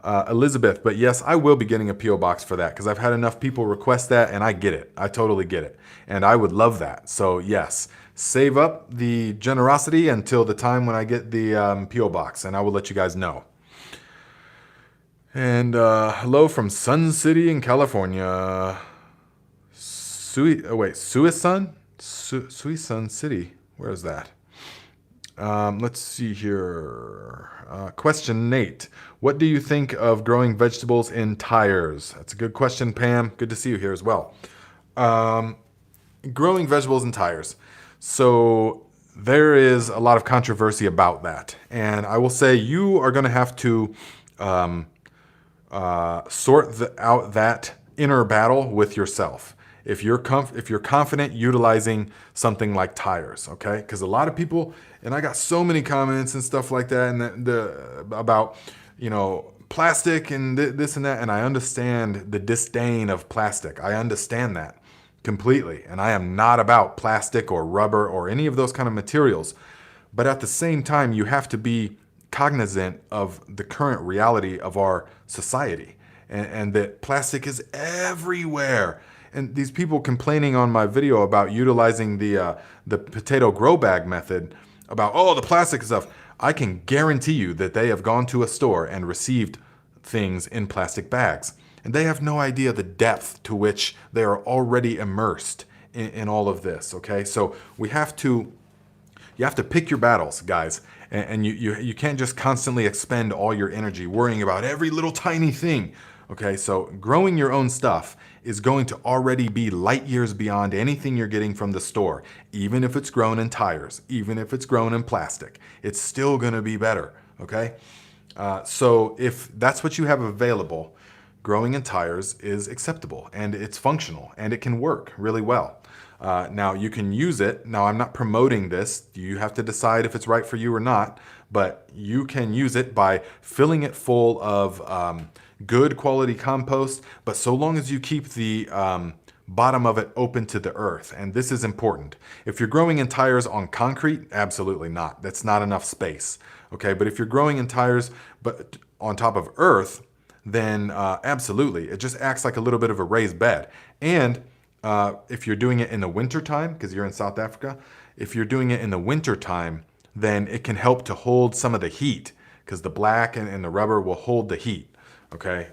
Elizabeth, but yes, I will be getting a P.O. box for that because I've had enough people request that and I get it. I totally get it. And I would love that. So yes. Save up the generosity until the time when I get the P.O. box, and I will let you guys know. And hello from Sun City in California. Suisun City. Where is that? Let's see here. Question Nate. What do you think of growing vegetables in tires? That's a good question, Pam. Good to see you here as well. Growing vegetables in tires. So there is a lot of controversy about that. And I will say you are going to have to sort out that inner battle with yourself. If you're confident utilizing something like tires, okay? Because a lot of people, and I got so many comments and stuff like that, and about, plastic and this and that, and I understand the disdain of plastic. I understand that completely, and I am not about plastic or rubber or any of those kind of materials. But at the same time, you have to be cognizant of the current reality of our society, and that plastic is everywhere. And these people complaining on my video about utilizing the potato grow bag method, about, the plastic stuff, I can guarantee you that they have gone to a store and received things in plastic bags. And they have no idea the depth to which they are already immersed in all of this, okay? So you have to pick your battles, guys. And you can't just constantly expend all your energy worrying about every little tiny thing, okay? So growing your own stuff is going to already be light years beyond anything you're getting from the store. Even if it's grown in tires, even if it's grown in plastic, it's still gonna be better, okay? So if that's what you have available, growing in tires is acceptable and it's functional and it can work really well. Now you can use it. Now I'm not promoting this. You have to decide if it's right for you or not, but you can use it by filling it full of good quality compost, but so long as you keep the bottom of it open to the earth. And this is important. If you're growing in tires on concrete, absolutely not. That's not enough space. Okay, but if you're growing in tires but on top of earth, then absolutely. It just acts like a little bit of a raised bed. And if you're doing it in the winter time, because you're in South Africa, if you're doing it in the winter time, then it can help to hold some of the heat, because the black and the rubber will hold the heat. Okay.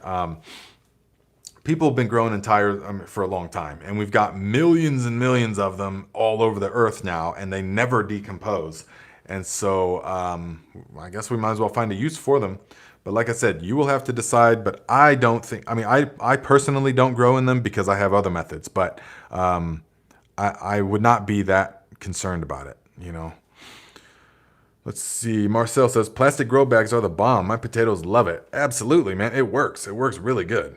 People have been growing in tires for a long time, and we've got millions and millions of them all over the earth now, and they never decompose. And so I guess we might as well find a use for them. But like I said, you will have to decide. But I don't think, I personally don't grow in them because I have other methods. But I would not be that concerned about it, you know. Let's see. Marcel says, plastic grow bags are the bomb. My potatoes love it. Absolutely, man. It works. It works really good.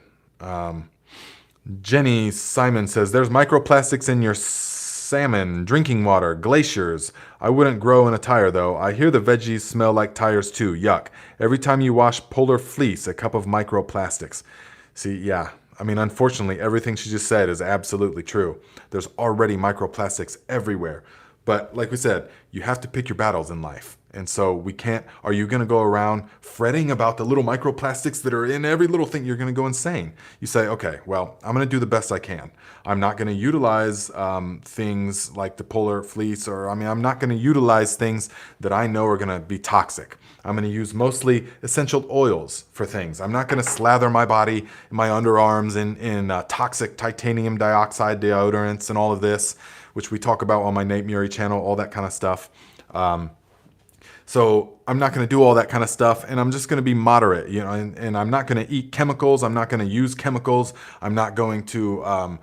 Jenny Simon says, there's microplastics in your salmon, drinking water, glaciers. I wouldn't grow in a tire though. I hear the veggies smell like tires too. Yuck. Every time you wash polar fleece, a cup of microplastics. See, yeah. Unfortunately, everything she just said is absolutely true. There's already microplastics everywhere. But like we said, you have to pick your battles in life. And so we can't, are you going to go around fretting about the little microplastics that are in every little thing? You're going to go insane. You say, okay, well, I'm going to do the best I can. I'm not going to utilize things like the polar fleece, or I'm not going to utilize things that I know are going to be toxic. I'm going to use mostly essential oils for things. I'm not going to slather my body, my underarms in toxic titanium dioxide deodorants and all of this, which we talk about on my Nate Murray channel, all that kind of stuff. So I'm not going to do all that kind of stuff, and I'm just going to be moderate, you know, and I'm not going to eat chemicals. I'm not going to use chemicals. I'm not going to,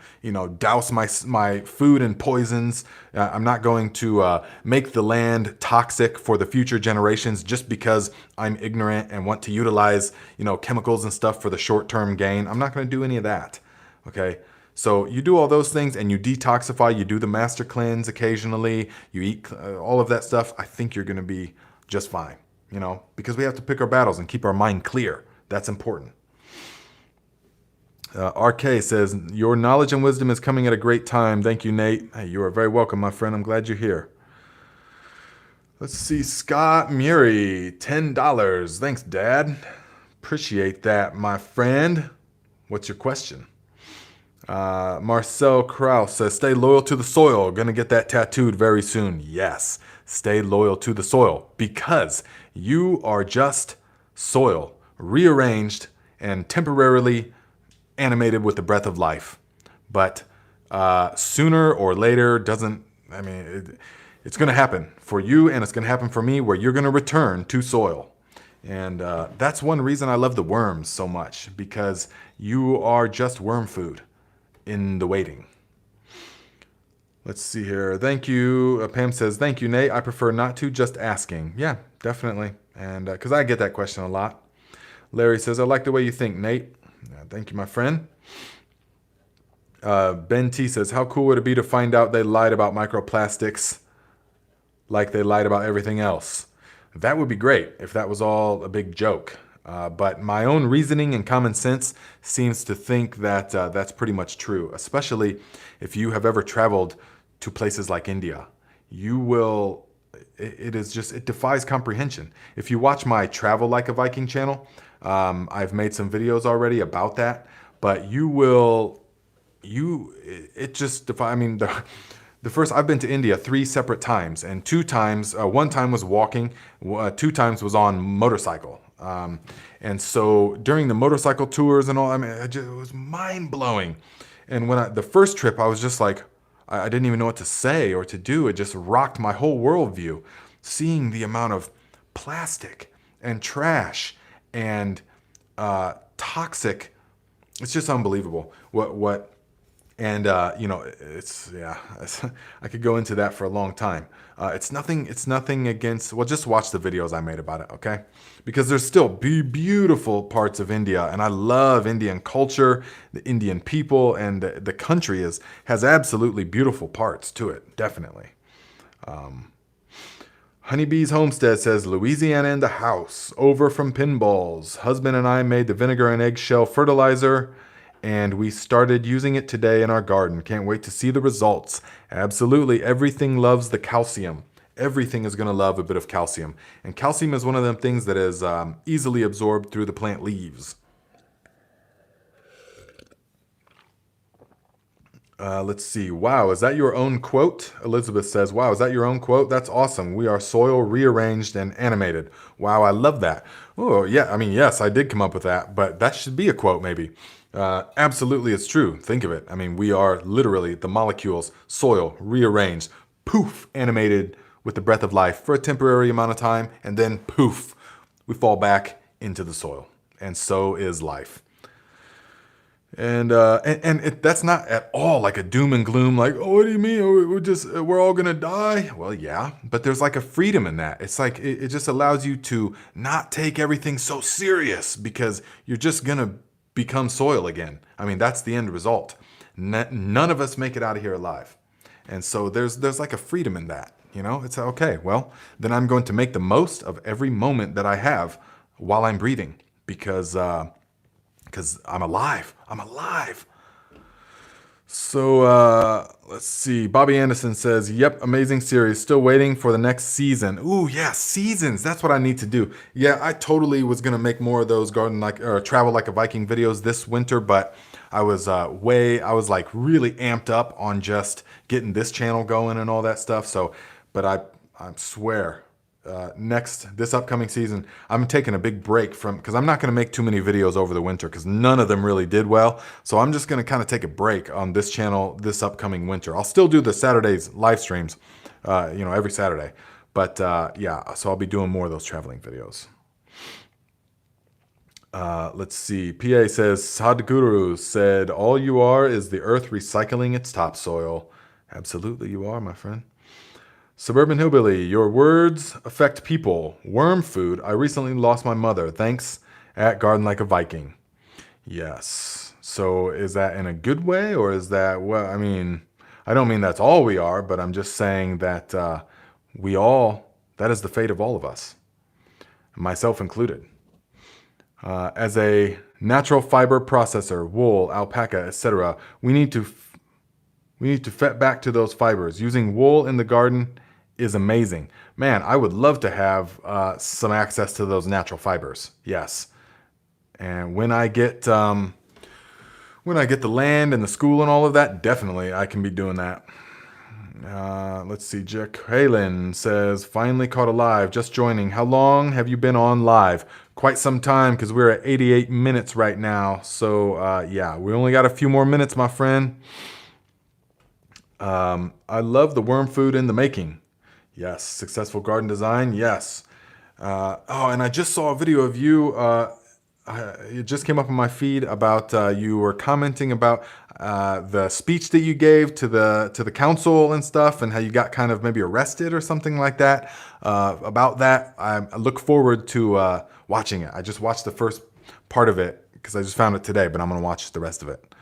douse my food in poisons. I'm not going to make the land toxic for the future generations just because I'm ignorant and want to utilize, chemicals and stuff for the short-term gain. I'm not going to do any of that, okay? So you do all those things and you detoxify, you do the master cleanse occasionally, you eat all of that stuff. I think you're going to be just fine, because we have to pick our battles and keep our mind clear. That's important. RK says, your knowledge and wisdom is coming at a great time. Thank you, Nate. Hey, you are very welcome, my friend. I'm glad you're here. Let's see. Scott Murray, $10. Thanks, Dad. Appreciate that, my friend. What's your question? Marcel Kraus says, stay loyal to the soil. Gonna get that tattooed very soon. Yes, stay loyal to the soil, because you are just soil rearranged and temporarily animated with the breath of life. But sooner or later it's gonna happen for you, and it's gonna happen for me, where you're gonna return to soil. And that's one reason I love the worms so much, because you are just worm food in the waiting. Let's see here. Thank you. Pam says, thank you, Nate. I prefer not to, just asking. Yeah, definitely. And because I get that question a lot. Larry says, I like the way you think, Nate. Thank you, my friend. Ben T says, how cool would it be to find out they lied about microplastics like they lied about everything else? That would be great if that was all a big joke. But my own reasoning and common sense seems to think that that's pretty much true, especially if you have ever traveled to places like India. It defies comprehension. If you watch my Travel Like a Viking channel, I've made some videos already about that, but the first, I've been to India 3 separate times, and 2 times, one time was walking, 2 times was on motorcycle. And so during the motorcycle tours and all, I mean, it was mind blowing. And when the first trip, I was just like, I didn't even know what to say or to do. It just rocked my whole worldview. Seeing the amount of plastic and trash and toxic, it's just unbelievable. And I could go into that for a long time. It's nothing against, well, just watch the videos I made about it, okay? Because there's still beautiful parts of India, and I love Indian culture, the Indian people, and the country has absolutely beautiful parts to it, definitely. Honeybee's Homestead says, Louisiana in the house, over from Pinballs. Husband and I made the vinegar and eggshell fertilizer, and we started using it today in our garden. Can't wait to see the results. Absolutely, everything loves the calcium. Everything is going to love a bit of calcium. And calcium is one of them things that is easily absorbed through the plant leaves. Let's see. Wow, is that your own quote? Elizabeth says, wow, is that your own quote? That's awesome. We are soil rearranged and animated. Wow, I love that. Oh, yeah. I mean, yes, I did come up with that, but that should be a quote maybe. Absolutely, it's true. Think of it. I mean, we are literally the molecules, soil, rearranged, poof, animated with the breath of life for a temporary amount of time, and then poof, we fall back into the soil. And so is life. And that's not at all like a doom and gloom, like, oh, what do you mean? We're all gonna die? Well, yeah, but there's like a freedom in that. It's like, it just allows you to not take everything so serious because you're just gonna become soil again. I mean, that's the end result. None of us make it out of here alive. And so there's like a freedom in that, you know? It's okay, well, then I'm going to make the most of every moment that I have while I'm breathing because I'm alive. I'm alive. So let's see. Bobby Anderson says, yep, amazing series. Still waiting for the next season. Ooh, yeah, seasons. That's what I need to do. Yeah, I totally was going to make more of those travel like a Viking videos this winter, but I was like really amped up on just getting this channel going and all that stuff. So, but I swear, this upcoming season, I'm taking a big break because I'm not going to make too many videos over the winter because none of them really did well. So I'm just going to kind of take a break on this channel this upcoming winter. I'll still do the Saturdays live streams, every Saturday. But yeah, so I'll be doing more of those traveling videos. Let's see. PA says, Sadhguru said, all you are is the earth recycling its topsoil. Absolutely you are, my friend. Suburban Hillbilly, your words affect people. Worm food. I recently lost my mother. Thanks at Garden Like a Viking. Yes. So is that in a good way or is that, well, I mean, I don't mean that's all we are, but I'm just saying that that is the fate of all of us, myself included. As a natural fiber processor, wool, alpaca, etc., we need to fet back to those fibers. Using wool in the garden is amazing. Man, I would love to have some access to those natural fibers. Yes. And when I get the land and the school and all of that, definitely I can be doing that. Let's see. Jack Halen says, finally caught alive, just joining. How long have you been on live? Quite some time because we're at 88 minutes right now. So yeah, we only got a few more minutes, my friend. I love the worm food in the making. Yes. Successful garden design. Yes. And I just saw a video of you. It just came up on my feed about you were commenting about the speech that you gave to the council and stuff, and how you got kind of maybe arrested or something like that. About that, I look forward to watching it. I just watched the first part of it because I just found it today, but I'm going to watch the rest of it.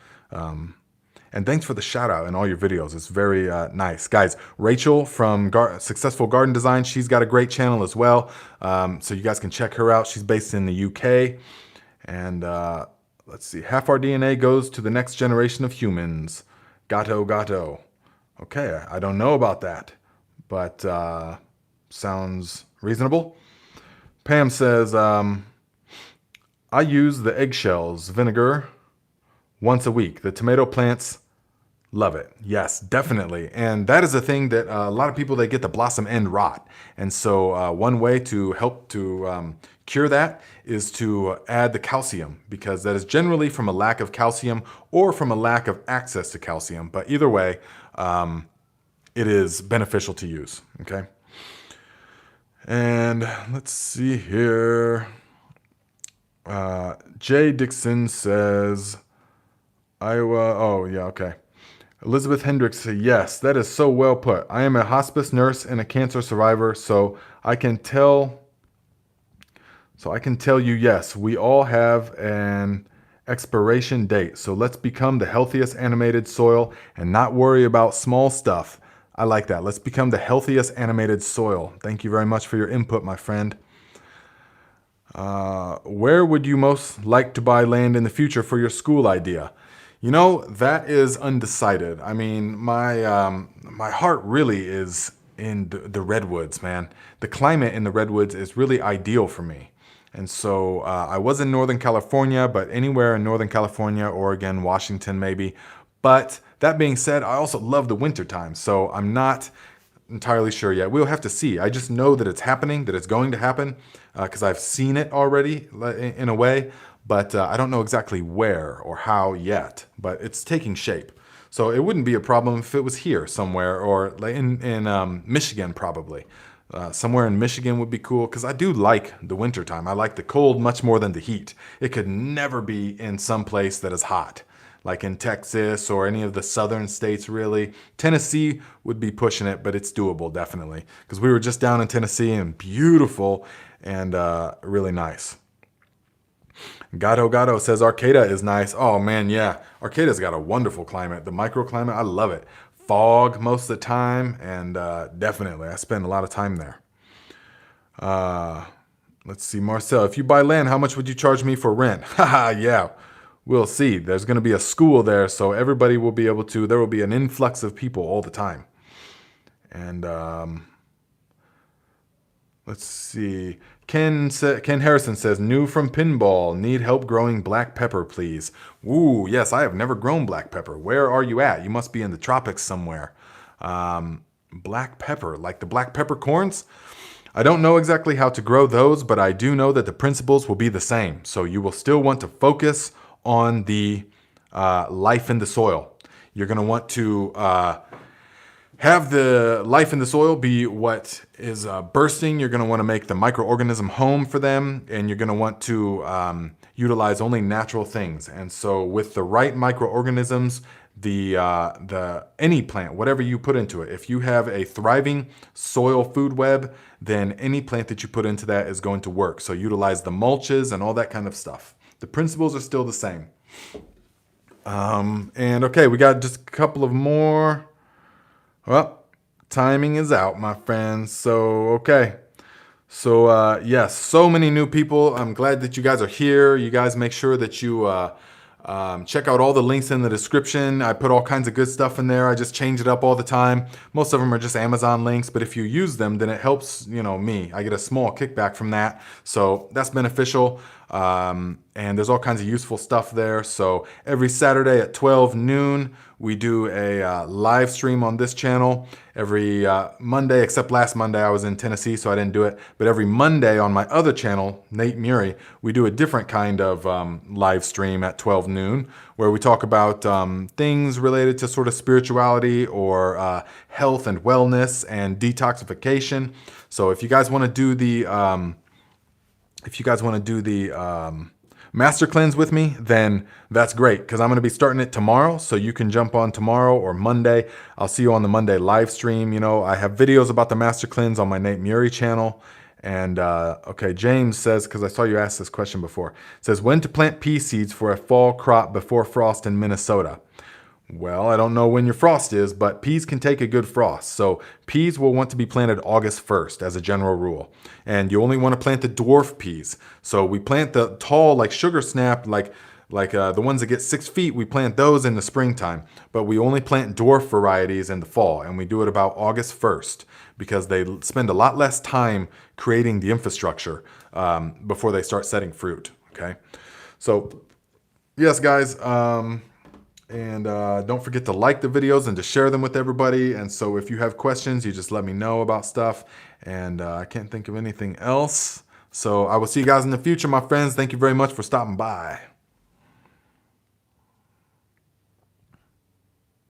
And thanks for the shout out in all your videos. It's very nice. Guys, Rachel from Successful Garden Design, she's got a great channel as well. So you guys can check her out. She's based in the UK. And let's see, half our DNA goes to the next generation of humans. Gato. Okay, I don't know about that, but sounds reasonable. Pam says, I use the eggshells vinegar once a week. The tomato plants Love it. Yes, definitely. And that is a thing that a lot of people, they get the blossom end rot. And so one way to help to cure that is to add the calcium, because that is generally from a lack of calcium or from a lack of access to calcium. But either way, it is beneficial to use. Okay. And let's see here. Jay Dixon says, Iowa. Oh, yeah. Okay. Elizabeth Hendricks said, yes, that is so well put. I am a hospice nurse and a cancer survivor, so I can tell you, yes, we all have an expiration date. So let's become the healthiest animated soil and not worry about small stuff. I like that. Let's become the healthiest animated soil. Thank you very much for your input, my friend. Where would you most like to buy land in the future for your school idea? You know, that is undecided. I mean, my heart really is in the redwoods, man. The climate in the redwoods is really ideal for me. And so I was in Northern California, but anywhere in Northern California, Oregon, Washington maybe. But that being said, I also love the wintertime. So I'm not entirely sure yet. We'll have to see. I just know that it's happening, that it's going to happen, because I've seen it already in a way. But I don't know exactly where or how yet, but it's taking shape. So it wouldn't be a problem if it was here somewhere, or in Michigan probably. Somewhere in Michigan would be cool, because I do like the wintertime. I like the cold much more than the heat. It could never be in some place that is hot, like in Texas or any of the southern states really. Tennessee would be pushing it, but it's doable definitely, because we were just down in Tennessee and beautiful and really nice. Gato says Arcata is nice. Oh man, yeah. Arcata's got a wonderful climate. The microclimate, I love it. Fog most of the time, and definitely, I spend a lot of time there. Let's see, Marcel, if you buy land, how much would you charge me for rent? Haha, yeah. We'll see. There's going to be a school there, so everybody will be able to, there will be an influx of people all the time. And let's see. Ken Harrison says, new from Pinball, need help growing black pepper, please. Ooh, yes, I have never grown black pepper. Where are you at? You must be in the tropics somewhere. Black pepper, like the black peppercorns? I don't know exactly how to grow those, but I do know that the principles will be the same. So you will still want to focus on the life in the soil. You're going to want to have the life in the soil be what is bursting. You're going to want to make the microorganism home for them, and you're going to want to utilize only natural things. And so with the right microorganisms, any plant, whatever you put into it, if you have a thriving soil food web, then any plant that you put into that is going to work. So utilize the mulches and all that kind of stuff. The principles are still the same. And okay, we got just a couple of more. Well, timing is out, my friends. So, okay. So, yes, so many new people. I'm glad that you guys are here. You guys make sure that you check out all the links in the description. I put all kinds of good stuff in there. I just change it up all the time. Most of them are just Amazon links, but if you use them, then it helps, me. I get a small kickback from that. So that's beneficial. And there's all kinds of useful stuff there. So every Saturday at 12 noon, we do a live stream on this channel. Every Monday, except last Monday, I was in Tennessee, so I didn't do it. But every Monday on my other channel, Nate Muri, we do a different kind of live stream at 12 noon, where we talk about things related to sort of spirituality or health and wellness and detoxification. So if you guys want to do the master cleanse with me, then that's great, because I'm going to be starting it tomorrow, so you can jump on tomorrow or Monday. I'll see you on the Monday live stream. I have videos about the master cleanse on my Nate Muri channel. And okay, James says, because I saw you ask this question before, says, when to plant pea seeds for a fall crop before frost in Minnesota? Well, I don't know when your frost is, but peas can take a good frost. So peas will want to be planted August 1st as a general rule. And you only want to plant the dwarf peas. So we plant the tall, like sugar snap, like the ones that get 6 feet, we plant those in the springtime. But we only plant dwarf varieties in the fall. And we do it about August 1st because they spend a lot less time creating the infrastructure before they start setting fruit. Okay. So yes, guys. And don't forget to like the videos and to share them with everybody. And so if you have questions, you just let me know about stuff. And I can't think of anything else. So I will see you guys in the future, my friends. Thank you very much for stopping by.